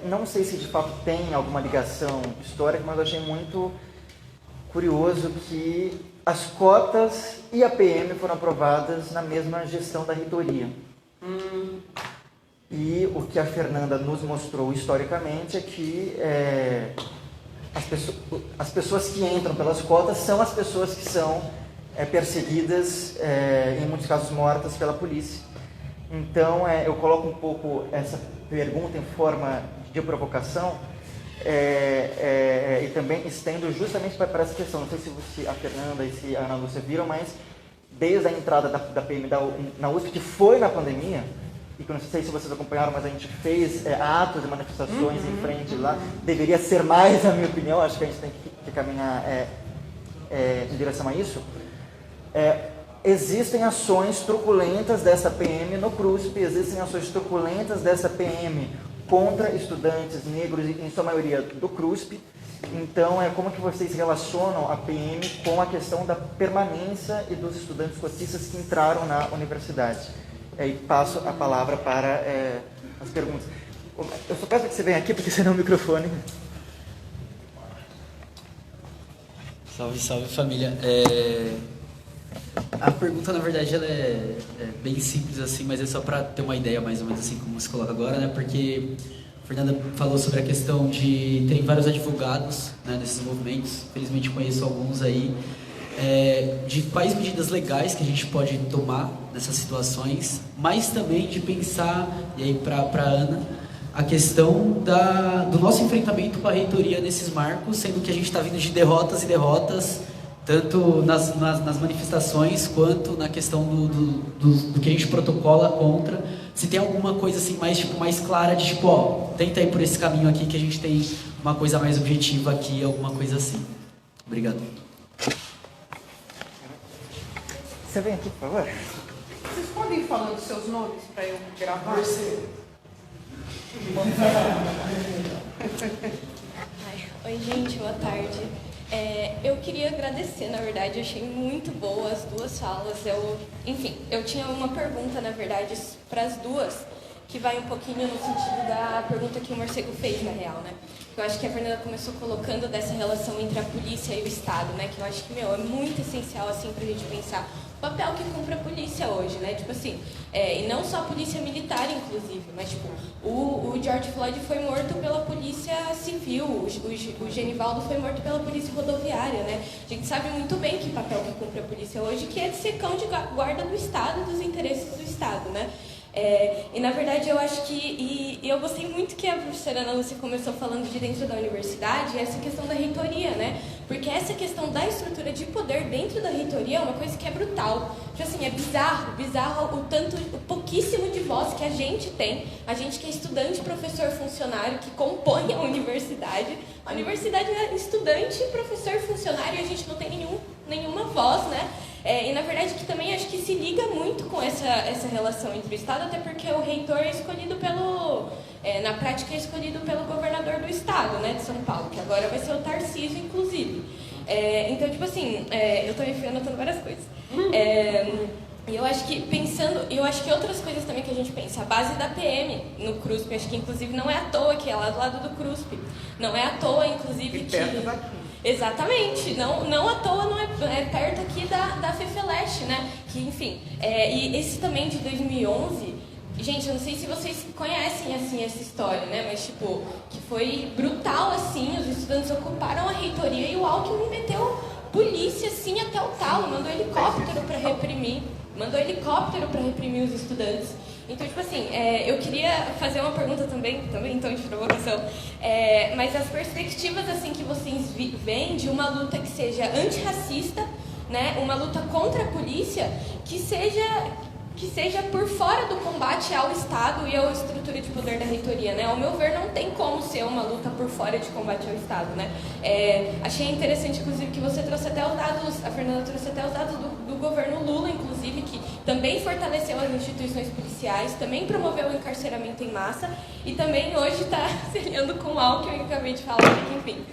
não sei se de fato tem alguma ligação histórica, mas eu achei muito curioso que as cotas e a PM foram aprovadas na mesma gestão da reitoria. E o que a Fernanda nos mostrou historicamente é que as pessoas que entram pelas cotas são as pessoas que são perseguidas, em muitos casos mortas pela polícia. Então, eu coloco um pouco essa pergunta em forma de provocação, e também estendo justamente para essa questão. Não sei se a Fernanda e se a Ana Lúcia viram, mas desde a entrada da PM na USP, que foi na pandemia, e que eu não sei se vocês acompanharam, mas a gente fez atos e manifestações em frente lá. Deveria ser mais, na minha opinião, acho que a gente tem que caminhar em direção a isso. Existem ações truculentas dessa PM no CRUSP, existem ações truculentas dessa PM contra estudantes negros, em sua maioria do CRUSP. Então, como que vocês relacionam a PM com a questão da permanência e dos estudantes cotistas que entraram na universidade? E passo a palavra para as perguntas. Eu só peço que você venha aqui, porque senão o microfone... Salve, salve, família. A pergunta, na verdade, ela é bem simples, assim, mas é só para ter uma ideia, mais ou menos assim, como se coloca agora, né? Porque a Fernanda falou sobre a questão de terem vários advogados, né, nesses movimentos. Felizmente conheço alguns aí. De quais medidas legais que a gente pode tomar nessas situações, mas também de pensar, e aí para a Ana, a questão do nosso enfrentamento com a reitoria nesses marcos, sendo que a gente está vindo de derrotas e derrotas, tanto nas manifestações, quanto na questão do que a gente protocola contra. Se tem alguma coisa assim mais clara de tenta ir por esse caminho aqui que a gente tem uma coisa mais objetiva aqui, alguma coisa assim. Obrigado. Você vem aqui, por favor. Vocês podem ir falando seus nomes para eu gravar? Oi, gente, boa tarde. Eu queria agradecer, na verdade, achei muito boas as duas falas. Eu tinha uma pergunta, na verdade, para as duas, que vai um pouquinho no sentido da pergunta que o Morcego fez, na real, né? Eu acho que a Fernanda começou colocando dessa relação entre a polícia e o Estado, né? Que eu acho que, é muito essencial, assim, pra gente pensar o papel que cumpre a polícia hoje, né? Tipo assim, e não só a polícia militar, inclusive, mas, tipo, o George Floyd foi morto pela polícia civil, o Genivaldo foi morto pela polícia rodoviária, né? A gente sabe muito bem que papel que cumpre a polícia hoje, que é de ser cão de guarda do Estado, dos interesses do Estado, né? E na verdade eu acho que, eu gostei muito que a professora Ana Lúcia começou falando de dentro da universidade, essa questão da reitoria, né? Porque essa questão da estrutura de poder dentro da reitoria é uma coisa que é brutal. Tipo assim, é bizarro o pouquíssimo de voz que a gente tem, a gente que é estudante, professor, funcionário, que compõe a universidade. A universidade é estudante, professor, funcionário, e a gente não tem nenhuma voz, né? E na verdade que também acho que se liga muito com essa relação entre o Estado, até porque o reitor é escolhido na prática é escolhido pelo governador do Estado, né, de São Paulo, que agora vai ser o Tarcísio, inclusive. Então, tipo assim, eu tô anotando várias coisas. E eu acho que outras coisas também que a gente pensa, a base da PM no CRUSP, acho que inclusive não é à toa que é lá do lado do CRUSP. Não é à toa, inclusive, que... perto daqui. Exatamente, não à toa, não é perto aqui da FEFELESH, né? Que, enfim, e esse também de 2011, gente, eu não sei se vocês conhecem, assim, essa história, né? Mas, tipo, que foi brutal, assim, os estudantes ocuparam a reitoria e o Alckmin meteu polícia, assim, até o talo, mandou helicóptero para reprimir os estudantes. Então, tipo assim, eu queria fazer uma pergunta também em tom de provocação, mas as perspectivas, assim, que vocês veem de uma luta que seja antirracista, né, uma luta contra a polícia, que seja por fora do combate ao Estado e à estrutura de poder da reitoria, né? Ao meu ver, não tem como ser uma luta por fora de combate ao Estado, né? Achei interessante, inclusive, que você trouxe até os dados, a Fernanda trouxe até os dados do governo Lula, inclusive, que também fortaleceu as instituições policiais, também promoveu o encarceramento em massa e também hoje está se alinhando com o Alckmin, que eu acabei de falar, que, enfim,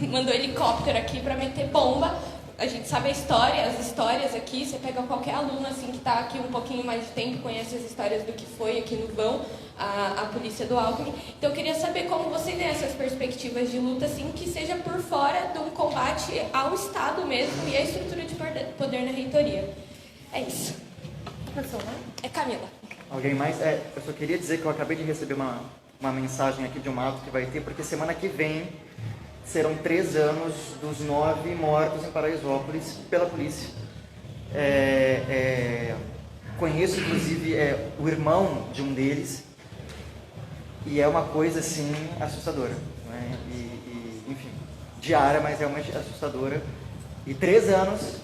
mandou helicóptero aqui para meter bomba. A gente sabe as histórias aqui, você pega qualquer aluno assim, que está aqui um pouquinho mais de tempo, conhece as histórias do que foi aqui no vão, a polícia do Alckmin. Então eu queria saber como você vê essas perspectivas de luta, assim, que seja por fora de um combate ao Estado mesmo e à estrutura de poder na reitoria. É isso. É Camila. Alguém mais? Eu só queria dizer que eu acabei de receber uma mensagem aqui de um ato que vai ter, porque semana que vem serão 3 anos dos 9 mortos em Paraisópolis pela polícia. Conheço, inclusive, o irmão de um deles, e é uma coisa, assim, assustadora. Né? Enfim, diária, mas realmente assustadora. E 3 anos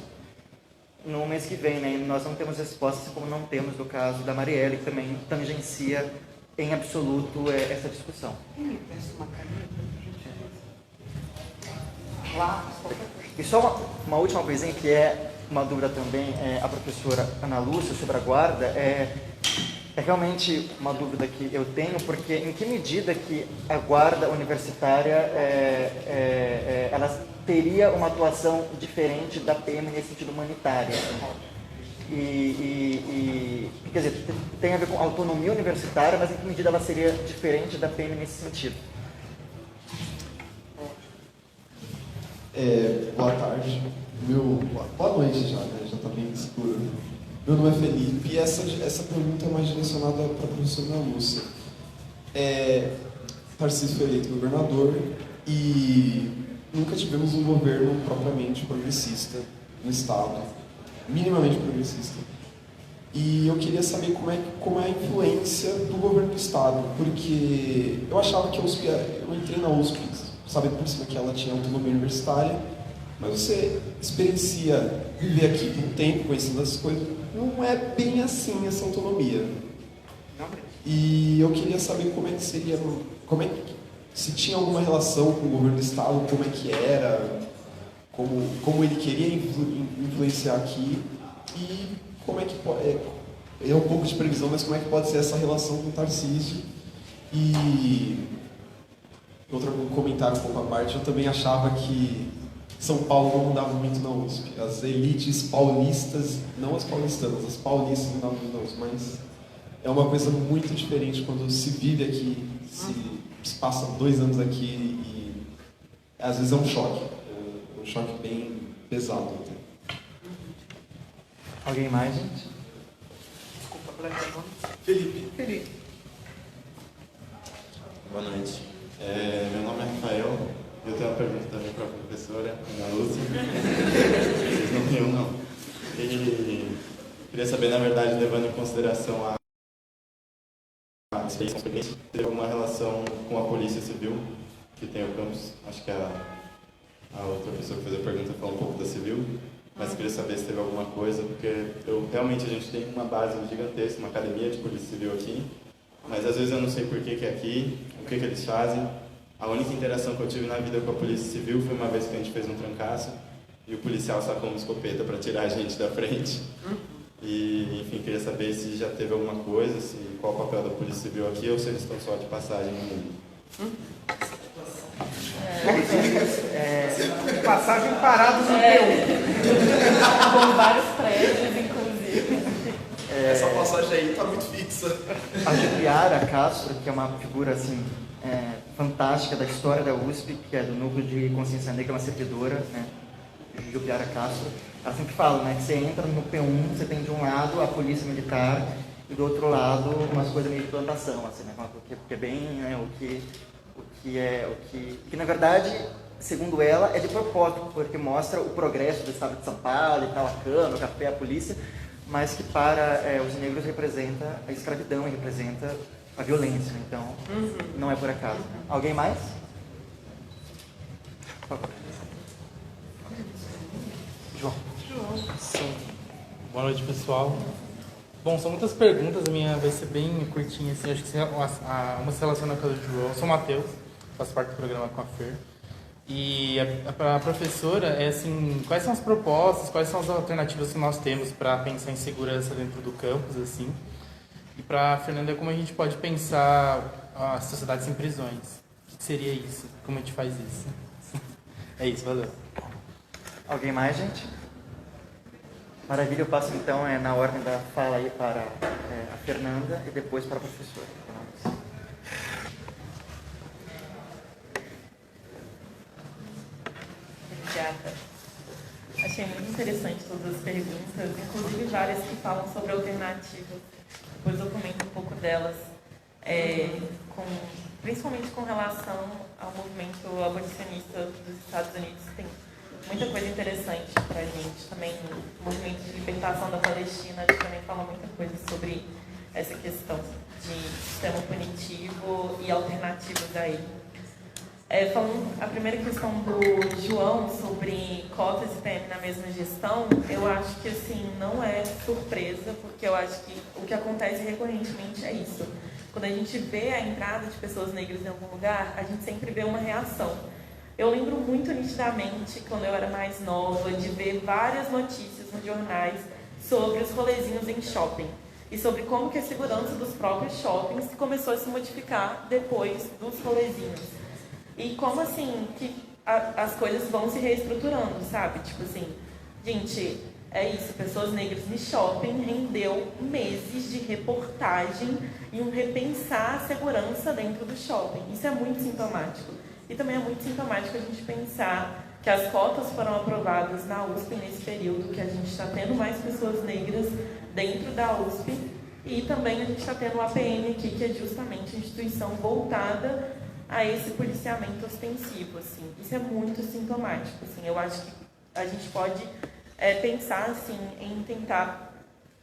no mês que vem, né? E nós não temos respostas, como não temos do caso da Marielle, que também tangencia em absoluto essa discussão. E só uma última coisinha, que é uma dúvida também, a professora Ana Lúcia sobre a guarda, é realmente uma dúvida que eu tenho, porque em que medida que a guarda universitária ela teria uma atuação diferente da PM nesse sentido humanitário? Quer dizer, tem a ver com autonomia universitária, mas em que medida ela seria diferente da PM nesse sentido? Boa tarde. Boa noite já, né? Já está bem escuro. Meu nome é Felipe e essa pergunta é mais direcionada para a professora Ana Lúcia. Tarcísio foi eleito governador e nunca tivemos um governo propriamente progressista no Estado, minimamente progressista. E eu queria saber como é a influência do governo do Estado, porque eu achava que a USP, eu entrei na USP sabendo por cima que ela tinha autonomia universitária, mas você experiencia viver aqui por um tempo, conhecendo as coisas, não é bem assim essa autonomia. E eu queria saber como é que seria, se tinha alguma relação com o governo do Estado, como é que era, como ele queria influenciar aqui, e como é que pode, é um pouco de previsão, mas como é que pode ser essa relação com o Tarcísio. E outro comentário um pouco à parte, eu também achava que São Paulo não andava muito na USP. As elites paulistas, não as paulistanas, as paulistas não andavam muito na USP, mas é uma coisa muito diferente quando se vive aqui, se passa 2 anos aqui e às vezes é um choque bem pesado. Alguém mais, gente? Desculpa, Felipe. Boa noite. Meu nome é Rafael e eu tenho uma pergunta também para a professora Ana Lúcia. Vocês não riam, não. E queria saber, na verdade, levando em consideração a experiência, teve alguma relação com a Polícia Civil, que tem o campus. Acho que a outra pessoa que fez a pergunta falou um pouco da Civil, mas queria saber se teve alguma coisa, porque realmente a gente tem uma base gigantesca, uma academia de Polícia Civil aqui, mas às vezes eu não sei por que é aqui, o que eles fazem. A única interação que eu tive na vida com a Polícia Civil foi uma vez que a gente fez um trancaço, e o policial sacou uma escopeta para tirar a gente da frente. E, enfim, queria saber se já teve alguma coisa, se qual o papel da Polícia Civil aqui ou se eles estão só de passagem no mundo. Passagem parada no P1. Com vários prédios, inclusive. Essa passagem aí tá muito fixa. A Jupiara Castro, que é uma figura assim, fantástica da história da USP, que é do Núcleo de Consciência Negra, uma servidora, né? Jupiara Castro, ela sempre fala, né, que você entra no P1, você tem de um lado a polícia militar e do outro lado umas coisas meio de plantação, assim, né, porque é bem, né, o que na verdade, segundo ela, é de propósito, porque mostra o progresso do estado de São Paulo e tal, a cana, o café, a polícia, mas que para os negros representa a escravidão e representa a violência, então não é por acaso. Né? Alguém mais? Por favor. João. Sim. Boa noite, pessoal. Bom, são muitas perguntas, a minha vai ser bem curtinha, assim, acho que uma se relaciona com a do João. Eu sou o Matheus, faço parte do programa com a Fer. E a professora é assim, quais são as propostas, quais são as alternativas que nós temos para pensar em segurança dentro do campus, assim? E para a Fernanda, como a gente pode pensar a sociedade sem prisões? O que seria isso? Como a gente faz isso? É isso, valeu. Alguém mais, gente? Maravilha, eu passo então na ordem da fala aí para a Fernanda e depois para a professora. Obrigada. Achei muito interessante todas as perguntas, inclusive várias que falam sobre alternativas. Depois eu comento um pouco delas, principalmente com relação ao movimento abolicionista dos Estados Unidos. Tem muita coisa interessante para a gente. Também o movimento de libertação da Palestina, a gente também fala muita coisa sobre essa questão de sistema punitivo e alternativas a ele. Falando a primeira questão do João sobre cotas e PM na mesma gestão, eu acho que assim, não é surpresa, porque eu acho que o que acontece recorrentemente é isso. Quando a gente vê a entrada de pessoas negras em algum lugar, a gente sempre vê uma reação. Eu lembro muito nitidamente, quando eu era mais nova, de ver várias notícias nos jornais sobre os rolezinhos em shopping e sobre como que a segurança dos próprios shoppings começou a se modificar depois dos rolezinhos. E como assim que as coisas vão se reestruturando, sabe? Tipo assim, gente, é isso, pessoas negras no shopping rendeu meses de reportagem e um repensar a segurança dentro do shopping. Isso é muito sintomático. E também é muito sintomático a gente pensar que as cotas foram aprovadas na USP nesse período, que a gente está tendo mais pessoas negras dentro da USP e também a gente está tendo o APM aqui, que é justamente a instituição voltada a esse policiamento ostensivo, assim. Isso é muito sintomático, assim. Eu acho que a gente pode pensar, assim, em tentar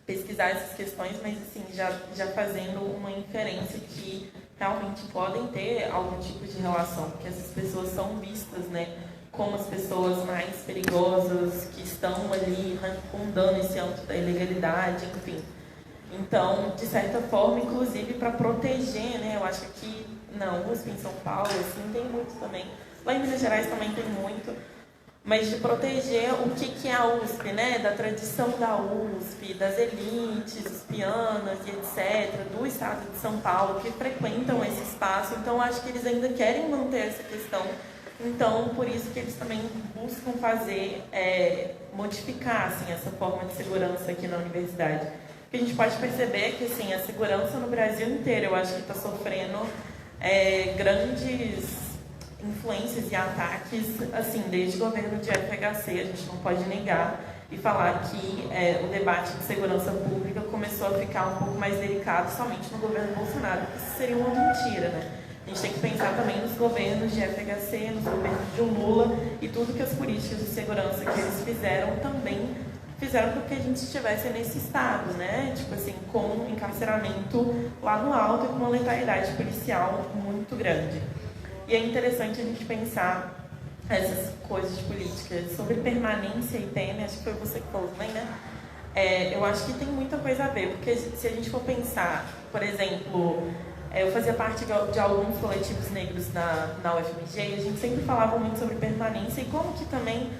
pesquisar essas questões, mas, assim, já fazendo uma inferência que realmente podem ter algum tipo de relação, porque essas pessoas são vistas, né, como as pessoas mais perigosas, que estão ali rondando esse âmbito da ilegalidade, enfim. Então, de certa forma, inclusive para proteger, né, eu acho que aqui na USP, em São Paulo, assim, tem muito também. Lá em Minas Gerais também tem muito. Mas de proteger o que é a USP, né? Da tradição da USP, das elites, uspianas e etc., do estado de São Paulo, que frequentam esse espaço. Então, acho que eles ainda querem manter essa questão. Então, por isso que eles também buscam fazer, modificar, assim, essa forma de segurança aqui na universidade. O que a gente pode perceber é que, assim, a segurança no Brasil inteiro, eu acho que está sofrendo grandes influências e ataques, assim, desde o governo de FHC, a gente não pode negar e falar que o debate de segurança pública começou a ficar um pouco mais delicado somente no governo Bolsonaro, que isso seria uma mentira, né? A gente tem que pensar também nos governos de FHC, nos governos de Lula e tudo que as políticas de segurança que eles fizeram também fizeram com que a gente estivesse nesse estado, né? Tipo assim, com um encarceramento lá no alto e com uma letalidade policial muito grande. E é interessante a gente pensar essas coisas de política sobre permanência e PM, acho que foi você que falou também, né? Eu acho que tem muita coisa a ver, porque se a gente for pensar, por exemplo, eu fazia parte de alguns coletivos negros na UFMG e a gente sempre falava muito sobre permanência e como que também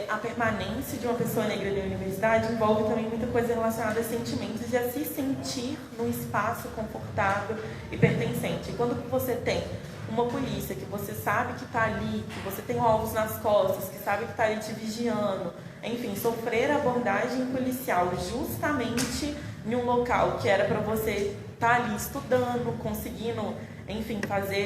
a permanência de uma pessoa negra na universidade envolve também muita coisa relacionada a sentimentos e a se sentir num espaço confortável e pertencente. E quando você tem uma polícia que você sabe que está ali, que você tem ovos nas costas, que sabe que está ali te vigiando, enfim, sofrer abordagem policial justamente em um local que era para você estar ali estudando, conseguindo, enfim,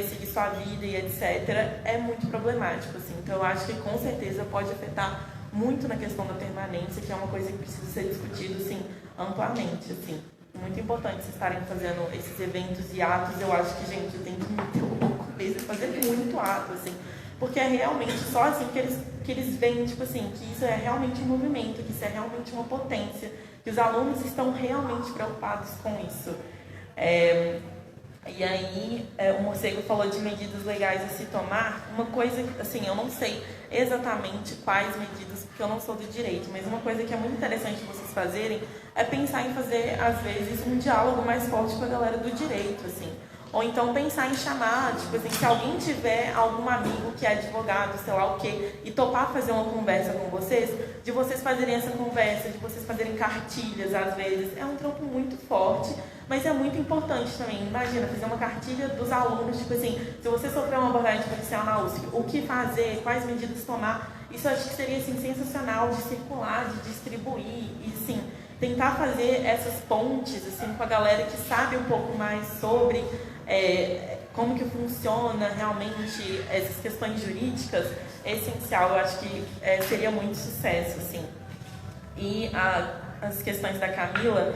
seguir sua vida e etc., é muito problemático, assim. Então, eu acho que, com certeza, pode afetar muito na questão da permanência, que é uma coisa que precisa ser discutida, assim, amplamente, assim. Muito importante vocês estarem fazendo esses eventos e atos. Eu acho que, gente, tem que meter o louco mesmo, fazer muito ato, assim, porque é realmente só assim que eles veem, tipo assim, que isso é realmente um movimento, que isso é realmente uma potência, que os alunos estão realmente preocupados com isso. E aí, o Morcego falou de medidas legais a se tomar. Uma coisa, assim, eu não sei exatamente quais medidas, porque eu não sou do direito, mas uma coisa que é muito interessante vocês fazerem é pensar em fazer, às vezes, um diálogo mais forte com a galera do direito, assim. Ou então pensar em chamar, tipo assim, se alguém tiver algum amigo que é advogado, sei lá o quê, e topar fazer uma conversa com vocês, de vocês fazerem essa conversa, de vocês fazerem cartilhas, às vezes. É um trampo muito forte, mas é muito importante também. Imagina, fazer uma cartilha dos alunos, tipo assim, se você sofreu uma abordagem policial na USP, o que fazer, quais medidas tomar. Isso eu acho que seria, assim, sensacional de circular, de distribuir e, assim, tentar fazer essas pontes, assim, com a galera que sabe um pouco mais sobre como que funciona realmente essas questões jurídicas. É essencial. Eu acho que seria muito sucesso, assim. E as questões da Camila,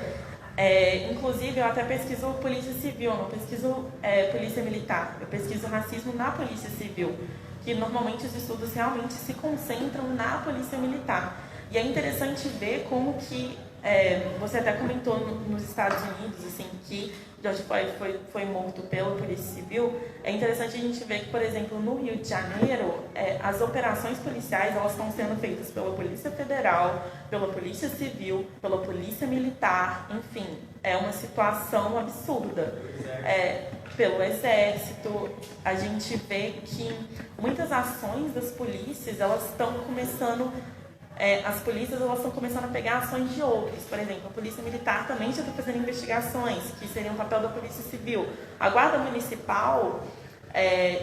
inclusive eu até pesquiso polícia civil, não pesquiso polícia militar, eu pesquiso racismo na polícia civil, que normalmente os estudos realmente se concentram na polícia militar. E é interessante ver como que, você até comentou nos Estados Unidos, assim, que George Floyd foi morto pela polícia civil. É interessante a gente ver que, por exemplo, no Rio de Janeiro, as operações policiais, elas estão sendo feitas pela Polícia Federal, pela Polícia Civil, pela Polícia Militar, enfim, é uma situação absurda. Pelo Exército, a gente vê que muitas ações das polícias, elas estão começando... as polícias, elas estão começando a pegar ações de outros. Por exemplo, a Polícia Militar também já está fazendo investigações, que seria um papel da Polícia Civil. A Guarda Municipal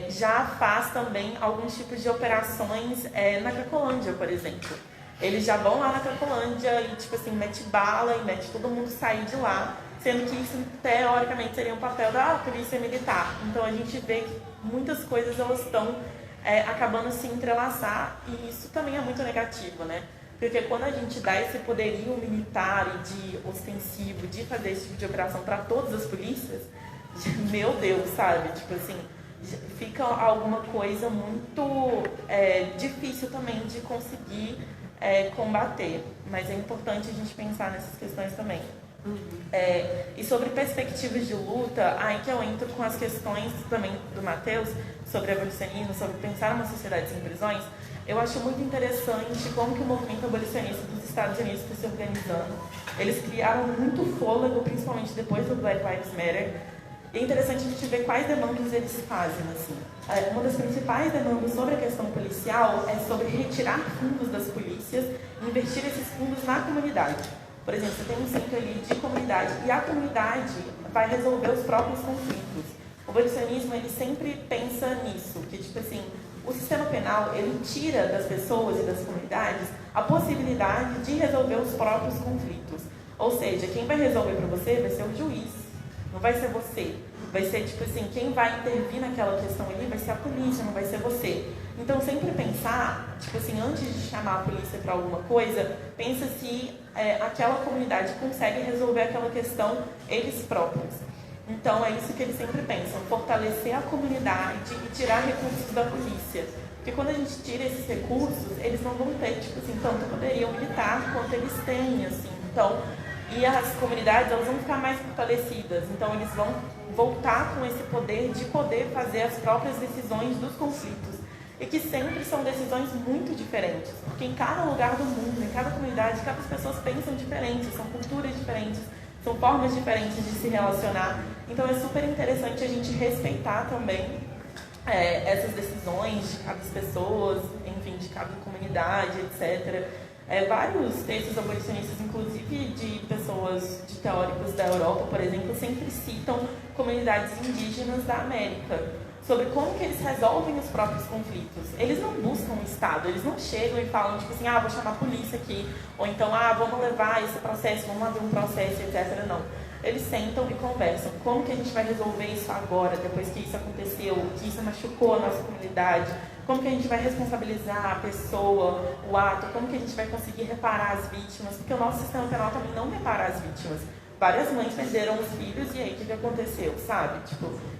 já faz também alguns tipos de operações na Cracolândia, por exemplo. Eles já vão lá na Cracolândia e, tipo assim, mete bala e mete todo mundo sair de lá, sendo que isso, teoricamente, seria um papel da Polícia Militar. Então, a gente vê que muitas coisas, elas estão acabando se entrelaçar, e isso também é muito negativo, né? Porque quando a gente dá esse poderio militar e de ostensivo de fazer esse tipo de operação para todas as polícias, meu Deus, sabe? Tipo assim, fica alguma coisa muito difícil também de conseguir combater. Mas é importante a gente pensar nessas questões também. E sobre perspectivas de luta, aí que eu entro com as questões também do Matheus sobre abolicionismo, sobre pensar uma sociedade sem prisões. Eu acho muito interessante como que o movimento abolicionista dos Estados Unidos está se organizando. Eles criaram muito fôlego, principalmente depois do Black Lives Matter. E é interessante a gente ver quais demandas eles fazem, assim. Uma das principais demandas sobre a questão policial é sobre retirar fundos das polícias e investir esses fundos na comunidade. Por exemplo, você tem um centro ali de comunidade e a comunidade vai resolver os próprios conflitos. O abolicionismo, ele sempre pensa nisso, que, tipo assim, o sistema penal, ele tira das pessoas e das comunidades a possibilidade de resolver os próprios conflitos. Ou seja, quem vai resolver para você vai ser o juiz, não vai ser você. Vai ser, tipo assim, quem vai intervir naquela questão ali vai ser a polícia, não vai ser você. Então, sempre pensar, tipo assim, antes de chamar a polícia para alguma coisa, pensa se aquela comunidade consegue resolver aquela questão eles próprios. Então, é isso que eles sempre pensam, fortalecer a comunidade e tirar recursos da polícia. Porque quando a gente tira esses recursos, eles não vão ter, tipo assim, tanto poderio militar quanto eles têm, assim. Então, e as comunidades, elas vão ficar mais fortalecidas. Então, eles vão voltar com esse poder de poder fazer as próprias decisões dos conflitos. E que sempre são decisões muito diferentes. Porque em cada lugar do mundo, em cada comunidade, cada pessoas pensam diferentes, são culturas diferentes, são formas diferentes de se relacionar. Então, é super interessante a gente respeitar também essas decisões de cada pessoa, enfim, de cada comunidade, etc. Vários textos abolicionistas, inclusive de pessoas, de teóricos da Europa, por exemplo, sempre citam comunidades indígenas da América, sobre como que eles resolvem os próprios conflitos. Eles não buscam o Estado, eles não chegam e falam, tipo assim, vou chamar a polícia aqui, ou então, vamos levar esse processo, vamos abrir um processo, etc. Não. Eles sentam e conversam. Como que a gente vai resolver isso agora, depois que isso aconteceu, que isso machucou a nossa comunidade? Como que a gente vai responsabilizar a pessoa, o ato? Como que a gente vai conseguir reparar as vítimas? Porque o nosso sistema penal também não repara as vítimas. Várias mães perderam os filhos e aí o que aconteceu, sabe?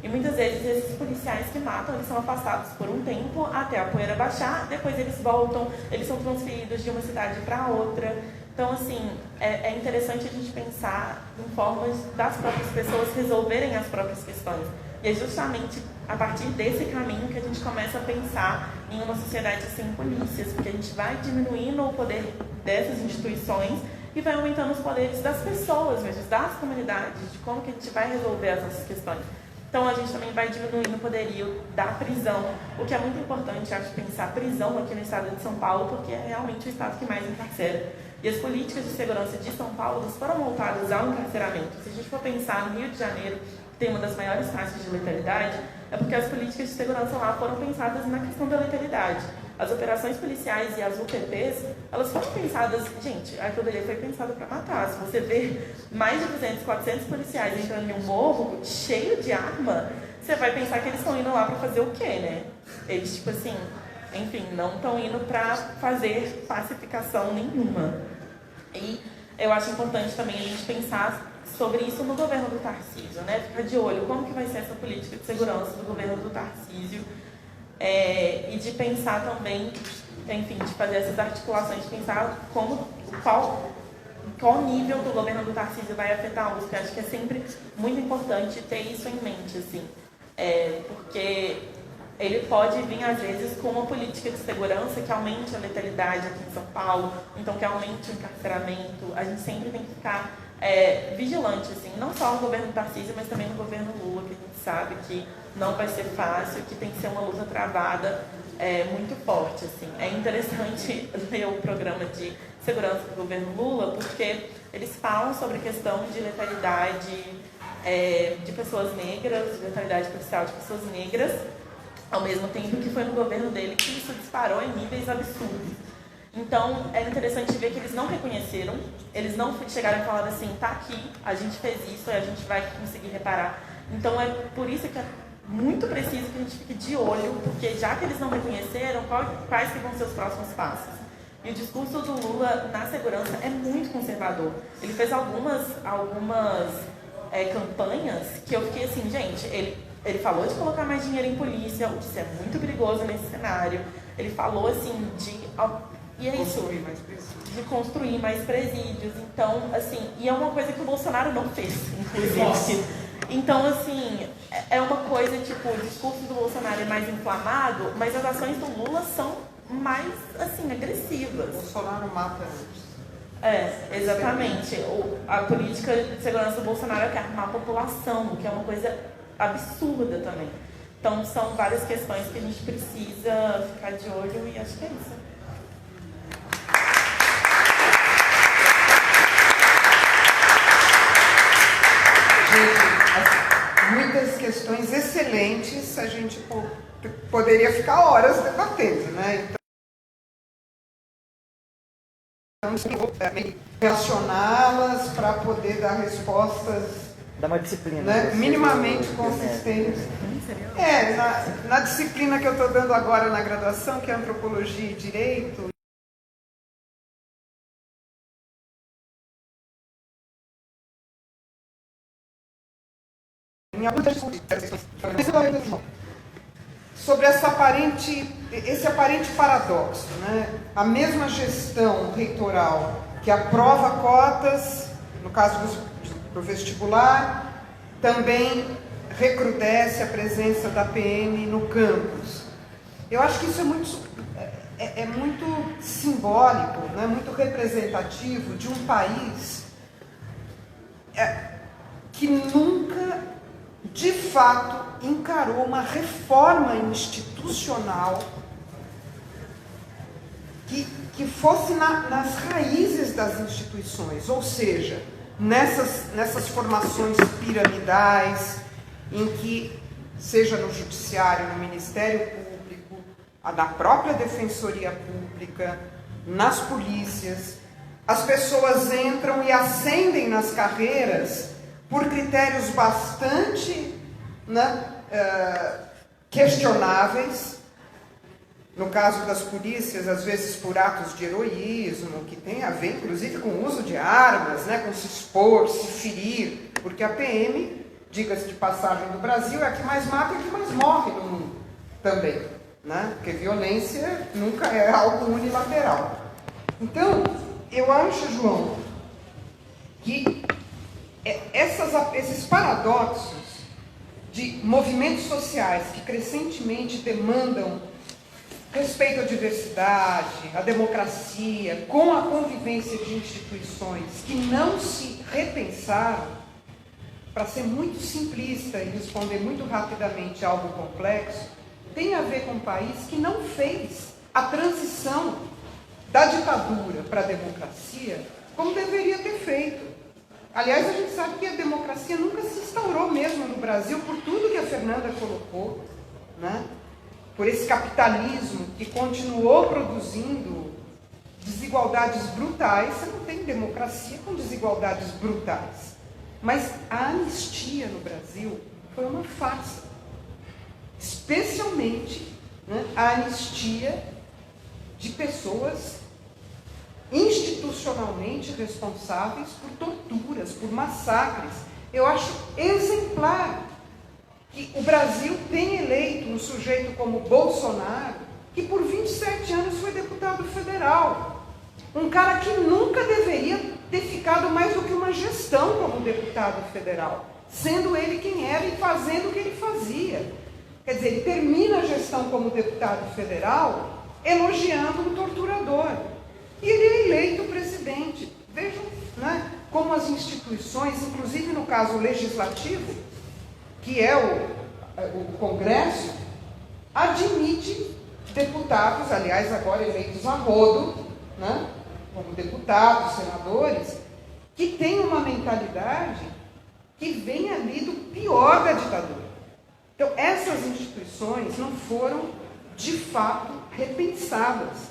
E muitas vezes esses policiais que matam, eles são afastados por um tempo até a poeira baixar, depois eles voltam, eles são transferidos de uma cidade para outra. Então, assim, é interessante a gente pensar em formas das próprias pessoas resolverem as próprias questões. E é justamente a partir desse caminho que a gente começa a pensar em uma sociedade sem polícias, porque a gente vai diminuindo o poder dessas instituições e vai aumentando os poderes das pessoas mesmo, das comunidades, de como que a gente vai resolver as nossas questões. Então, a gente também vai diminuindo o poderio da prisão, o que é muito importante, acho, pensar a prisão aqui no estado de São Paulo, porque é realmente o estado que mais encarcera. E as políticas de segurança de São Paulo foram voltadas ao encarceramento. Se a gente for pensar no Rio de Janeiro, que tem uma das maiores taxas de letalidade, é porque as políticas de segurança lá foram pensadas na questão da letalidade. As operações policiais e as UTPs, elas foram pensadas... Gente, aquilo dali foi pensado para matar. Se você vê mais de 200, 400 policiais entrando em um morro cheio de arma, você vai pensar que eles estão indo lá para fazer o quê, né? Eles, tipo assim... Enfim, não estão indo para fazer pacificação nenhuma. E eu acho importante também a gente pensar sobre isso no governo do Tarcísio, né? Ficar de olho como que vai ser essa política de segurança do governo do Tarcísio, e de pensar também, enfim, de fazer essas articulações, de pensar qual nível do governo do Tarcísio vai afetar o uso, porque acho que é sempre muito importante ter isso em mente, assim, porque ele pode vir, às vezes, com uma política de segurança que aumente a letalidade aqui em São Paulo, então que aumente o encarceramento. A gente sempre tem que ficar vigilante, assim, não só no governo Tarcísio, mas também no governo Lula, que a gente sabe que não vai ser fácil, que tem que ser uma luta travada muito forte. Assim. É interessante ler o programa de segurança do governo Lula, porque eles falam sobre a questão de letalidade de pessoas negras, de letalidade policial de pessoas negras, ao mesmo tempo que foi no governo dele que isso disparou em níveis absurdos. Então, é interessante ver que eles não reconheceram, eles não chegaram e falaram assim, tá aqui, a gente fez isso e a gente vai conseguir reparar. Então, é por isso que é muito preciso que a gente fique de olho, porque já que eles não reconheceram, quais que vão ser os próximos passos? E o discurso do Lula na segurança é muito conservador. Ele fez algumas campanhas que eu fiquei assim, gente, ele falou de colocar mais dinheiro em polícia, o que isso é muito perigoso nesse cenário. Ele falou assim e é isso, de construir mais presídios. Então, assim, e é uma coisa que o Bolsonaro não fez, inclusive. Então, assim, é uma coisa, tipo, o discurso do Bolsonaro é mais inflamado, mas as ações do Lula são mais, assim, agressivas. O Bolsonaro mata antes. Exatamente. A política de segurança do Bolsonaro é armar a população, o que é uma coisa absurda também. Então, são várias questões que a gente precisa ficar de olho e acho que é isso. Gente, muitas questões excelentes, a gente poderia ficar horas debatendo, né? Então, relacioná-las para poder dar respostas dá uma disciplina, minimamente consistentes. Na disciplina que eu estou dando agora na graduação, que é Antropologia e Direito, em algumas sobre esse aparente paradoxo, né? A mesma gestão reitoral que aprova cotas, no caso do vestibular, também recrudesce a presença da PM no campus. Eu acho que isso é muito simbólico, né? Muito representativo de um país que nunca de fato, encarou uma reforma institucional que fosse nas raízes das instituições, ou seja, nessas formações piramidais, em que, seja no Judiciário, no Ministério Público, na própria Defensoria Pública, nas polícias, as pessoas entram e ascendem nas carreiras por critérios bastante questionáveis. No caso das polícias, às vezes por atos de heroísmo, que tem a ver, inclusive, com o uso de armas, com se expor, se ferir, porque a PM, diga-se de passagem, do Brasil é a que mais mata e a que mais morre no mundo também, porque violência nunca é algo unilateral. Então, eu acho, João, que esses paradoxos de movimentos sociais que crescentemente demandam respeito à diversidade, à democracia, com a convivência de instituições que não se repensaram, para ser muito simplista e responder muito rapidamente a algo complexo, tem a ver com um país que não fez a transição da ditadura para a democracia como deveria ter feito. Aliás, a gente sabe que a democracia nunca se instaurou mesmo no Brasil, por tudo que a Fernanda colocou, por esse capitalismo que continuou produzindo desigualdades brutais. Você não tem democracia com desigualdades brutais. Mas a anistia no Brasil foi uma farsa. Especialmente a anistia de pessoas institucionalmente responsáveis por torturas, por massacres. Eu acho exemplar que o Brasil tem eleito um sujeito como Bolsonaro, que por 27 anos foi deputado federal. Um cara que nunca deveria ter ficado mais do que uma gestão como deputado federal, sendo ele quem era e fazendo o que ele fazia. Quer dizer, ele termina a gestão como deputado federal elogiando um torturador. E ele é eleito presidente. Vejam como as instituições, inclusive no caso legislativo, que é o Congresso, admite deputados, aliás, agora eleitos a rodo, como deputados, senadores, que têm uma mentalidade que vem ali do pior da ditadura. Então, essas instituições não foram, de fato, repensadas.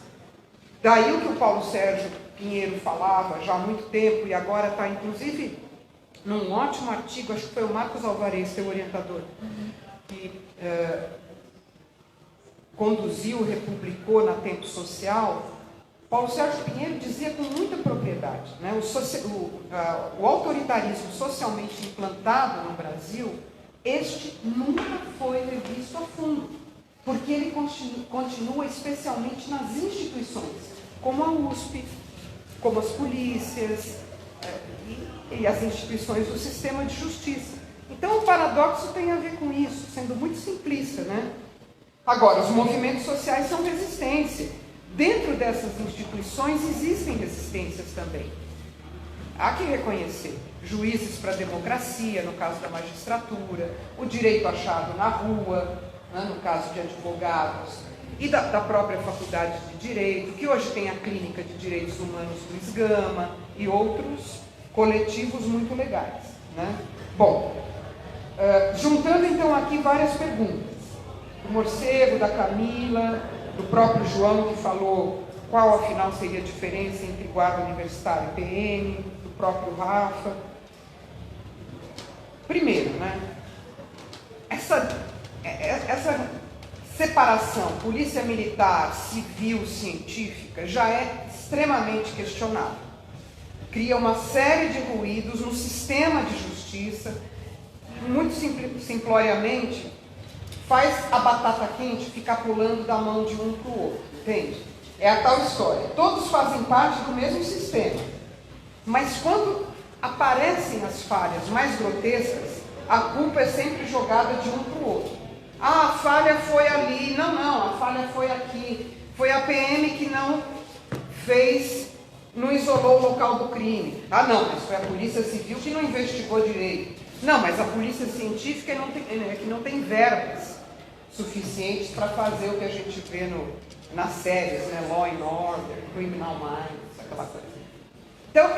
Daí o que o Paulo Sérgio Pinheiro falava já há muito tempo, e agora está, inclusive, num ótimo artigo, acho que foi o Marcos Alvarez, seu orientador, que conduziu, republicou na Tempo Social. Paulo Sérgio Pinheiro dizia com muita propriedade, o autoritarismo socialmente implantado no Brasil, este nunca foi revisto a fundo, porque ele continua especialmente nas instituições, como a USP, como as polícias e as instituições do sistema de justiça. Então, o paradoxo tem a ver com isso, sendo muito simplista, Agora, os movimentos sociais são resistência. Dentro dessas instituições existem resistências também. Há que reconhecer juízes para a democracia, no caso da magistratura, o direito achado na rua, no caso de advogados, e da própria faculdade de Direito, que hoje tem a Clínica de Direitos Humanos Luiz Gama e outros coletivos muito legais. Bom, juntando então aqui várias perguntas. Do Morcego, da Camila, do próprio João, que falou qual afinal seria a diferença entre guarda universitário e PM, do próprio Rafa. Primeiro, essa separação polícia militar, civil, científica já é extremamente questionável. Cria uma série de ruídos no sistema de justiça, muito simploriamente faz a batata quente ficar pulando da mão de um para o outro, entende? É a tal história. Todos fazem parte do mesmo sistema, mas quando aparecem as falhas mais grotescas, a culpa é sempre jogada de um para o outro. A falha foi ali. Não, a falha foi aqui. Foi a PM que não isolou o local do crime. Não, mas foi a Polícia Civil que não investigou direito. Não, mas a polícia científica que não tem verbas suficientes para fazer o que a gente vê nas séries, né? Law and Order, Criminal Minds, aquela coisa. Então,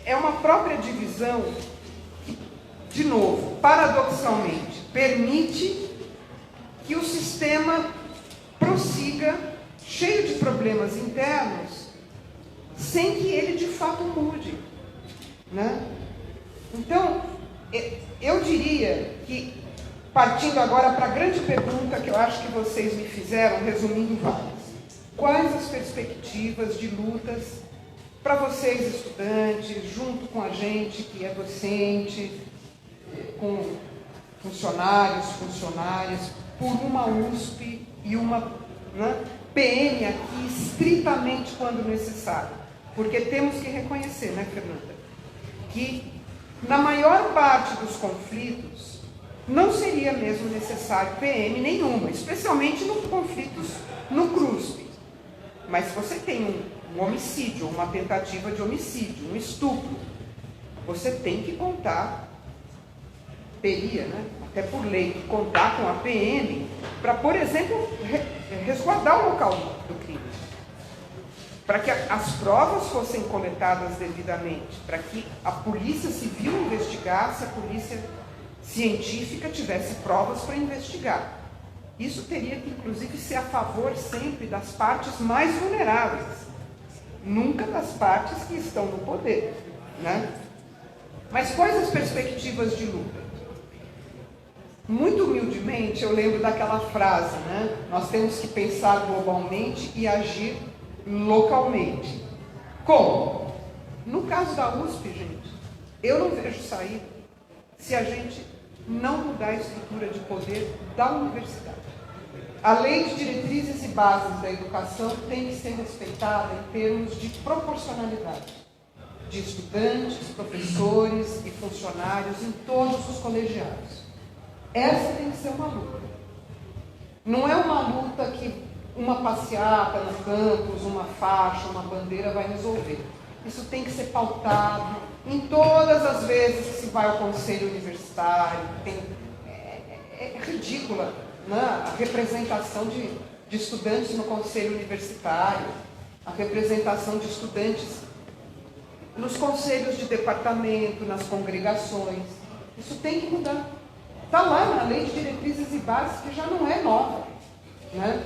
é uma própria divisão que, de novo, paradoxalmente, permite que o sistema prossiga cheio de problemas internos sem que ele de fato mude, né? Então, eu diria que, partindo agora para a grande pergunta que eu acho que vocês me fizeram, resumindo várias, quais as perspectivas de lutas para vocês, estudantes, junto com a gente que é docente, com funcionários, funcionárias, por uma USP e uma, né, PM aqui, estritamente quando necessário. Porque temos que reconhecer, né, Fernanda, que na maior parte dos conflitos não seria mesmo necessário PM nenhuma, especialmente nos conflitos no CRUSP. Mas se você tem um homicídio, uma tentativa de homicídio, um estupro, você tem que contar, teria, né, até por lei, contar com a PM para, por exemplo, resguardar o local do crime. Para que as provas fossem coletadas devidamente, para que a polícia civil investigasse, a polícia científica tivesse provas para investigar. Isso teria que, inclusive, ser a favor sempre das partes mais vulneráveis, nunca das partes que estão no poder, né? Mas quais as perspectivas de luta? Muito humildemente, eu lembro daquela frase, né? Nós temos que pensar globalmente e agir localmente. Como? No caso da USP, gente, eu não vejo saída se a gente não mudar a estrutura de poder da universidade. A lei de diretrizes e bases da educação tem que ser respeitada em termos de proporcionalidade de estudantes, professores e funcionários em todos os colegiados. Essa tem que ser uma luta. Não é uma luta que uma passeata no campus, uma faixa, uma bandeira vai resolver. Isso tem que ser pautado em todas as vezes que se vai ao conselho universitário. É ridícula, né? A representação de estudantes no conselho universitário, a representação de estudantes nos conselhos de departamento, nas congregações. Isso tem que mudar. Está lá na lei de diretrizes e bases, que já não é nova, né?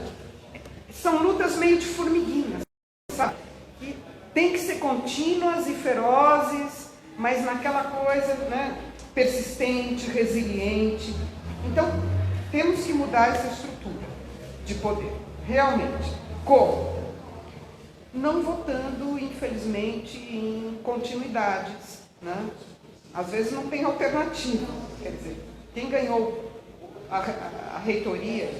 São lutas meio de formiguinhas, sabe? Que tem que ser contínuas e ferozes, mas naquela coisa, né, persistente, resiliente. Então, temos que mudar essa estrutura de poder, realmente. Como? Não votando, infelizmente, em continuidades, né? Às vezes não tem alternativa. Quer dizer, quem ganhou a reitoria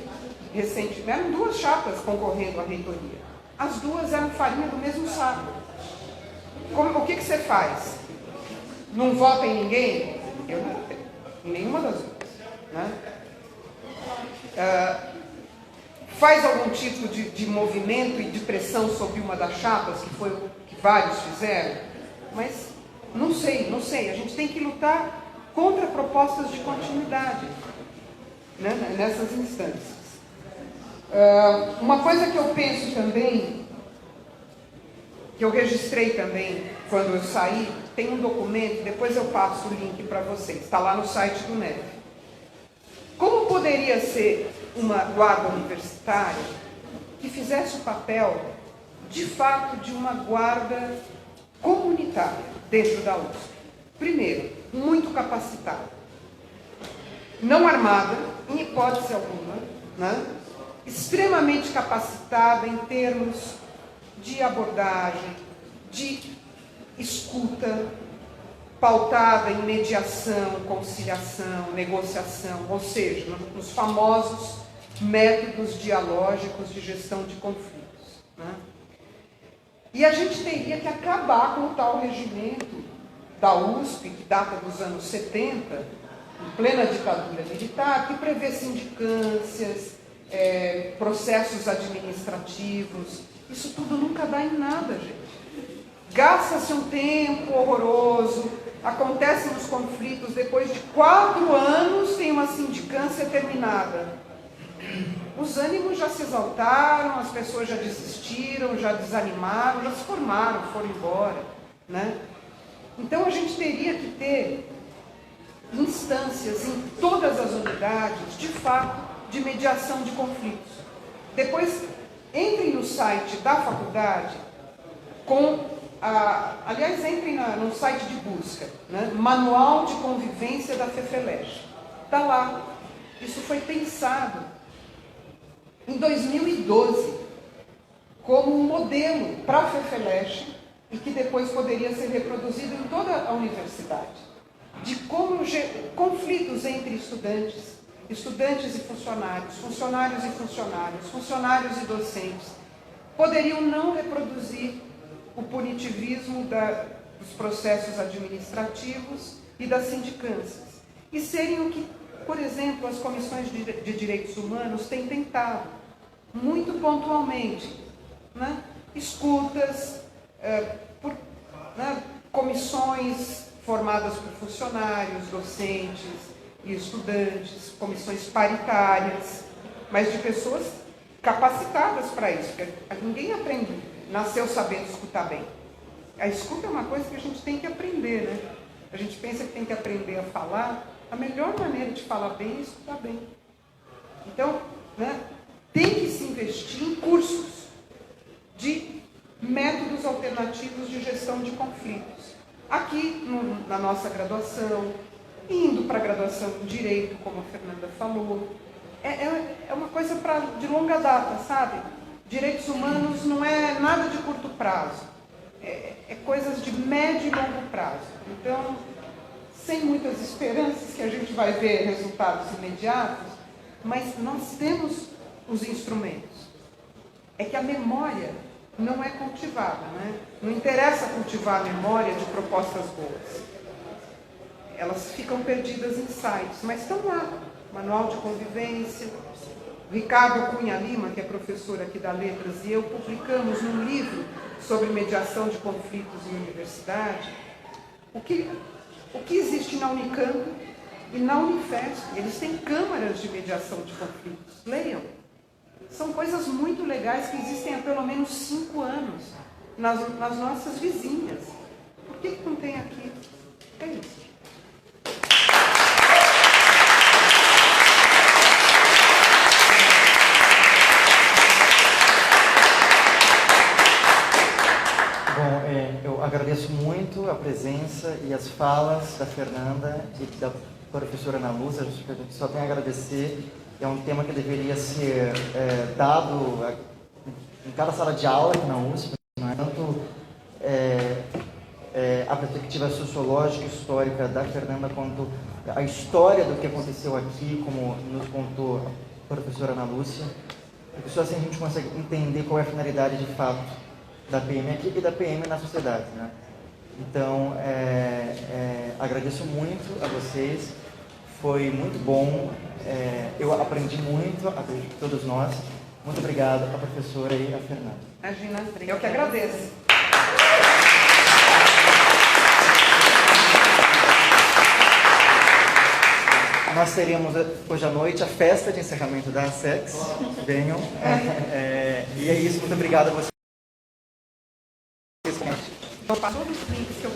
recentemente, eram duas chapas concorrendo à reitoria. As duas eram farinha do mesmo saco. O que você faz? Não vota em ninguém? Eu não votei em nenhuma das duas, né? Faz algum tipo de movimento e de pressão sobre uma das chapas, que foi o que vários fizeram? Mas não sei. A gente tem que lutar contra propostas de continuidade, né, nessas instâncias. Uma coisa que eu penso também, que eu registrei também quando eu saí, tem um documento, depois eu passo o link para vocês, está lá no site do NEF. Como poderia ser uma guarda universitária que fizesse o papel, de fato, de uma guarda comunitária dentro da USP? Primeiro, muito capacitada, não armada, em hipótese alguma, né? Extremamente capacitada em termos de abordagem, de escuta, pautada em mediação, conciliação, negociação, ou seja, nos famosos métodos dialógicos de gestão de conflitos, né? E a gente teria que acabar com o tal regimento da USP, que data dos anos 70, em plena ditadura militar, que prevê sindicâncias, processos administrativos. Isso tudo nunca dá em nada, gente. Gasta-se um tempo horroroso, Acontecem os conflitos depois de 4 anos, tem uma sindicância terminada. Os ânimos já se exaltaram, as pessoas já desistiram, já desanimaram, já se formaram, foram embora, né? Então a gente teria que ter instâncias em todas as unidades, de fato, de mediação de conflitos. Depois, entrem no site da faculdade aliás, entrem no site de busca, né? Manual de Convivência da FEFELESH. Está lá. Isso foi pensado em 2012 como um modelo para a FEFELESH e que depois poderia ser reproduzido em toda a universidade, de como conflitos entre estudantes e funcionários, funcionários e funcionários, funcionários e docentes, poderiam não reproduzir o punitivismo dos processos administrativos e das sindicâncias, e serem o que, por exemplo, as comissões de direitos humanos têm tentado, muito pontualmente, né? Escutas, comissões formadas por funcionários, docentes e estudantes, comissões paritárias, mas de pessoas capacitadas para isso, porque ninguém nasceu sabendo escutar bem. A escuta é uma coisa que a gente tem que aprender, né? A gente pensa que tem que aprender a falar, a melhor maneira de falar bem é escutar bem. Então, né, tem que se investir em cursos de métodos alternativos de gestão de conflitos. Aqui, na nossa graduação, indo para a graduação em Direito, como a Fernanda falou, é uma coisa de longa data, sabe? Direitos humanos não é nada de curto prazo, é coisas de médio e longo prazo. Então, sem muitas esperanças que a gente vai ver resultados imediatos, mas nós temos os instrumentos. É que a memória não é cultivada, né? Não interessa cultivar a memória de propostas boas. Elas ficam perdidas em sites, mas estão lá. Manual de Convivência. O Ricardo Cunha Lima, que é professor aqui da Letras, e eu publicamos um livro sobre mediação de conflitos em universidade. O que existe na Unicamp e na Unifesp. Eles têm câmaras de mediação de conflitos. Leiam. São coisas muito legais que existem há pelo menos 5 anos nas nossas vizinhas. Por que não tem aqui? É isso. Bom, eu agradeço muito a presença e as falas da Fernanda e da professora Ana Lúcia. A gente só tem a agradecer. É um tema que deveria ser dado em cada sala de aula aqui na USP, né? Tanto a perspectiva sociológica e histórica da Fernanda, quanto a história do que aconteceu aqui, como nos contou a professora Ana Lúcia, porque só assim a gente consegue entender qual é a finalidade de fato da PM aqui e da PM na sociedade, né? Então, agradeço muito a vocês, foi muito bom, eu aprendi muito, acredito que todos nós. Muito obrigado à professora e à Fernanda. Imagina, eu que agradeço. Nós teremos hoje à noite a festa de encerramento da SEX. Venham. E é isso, muito obrigado a vocês. Todos os links que eu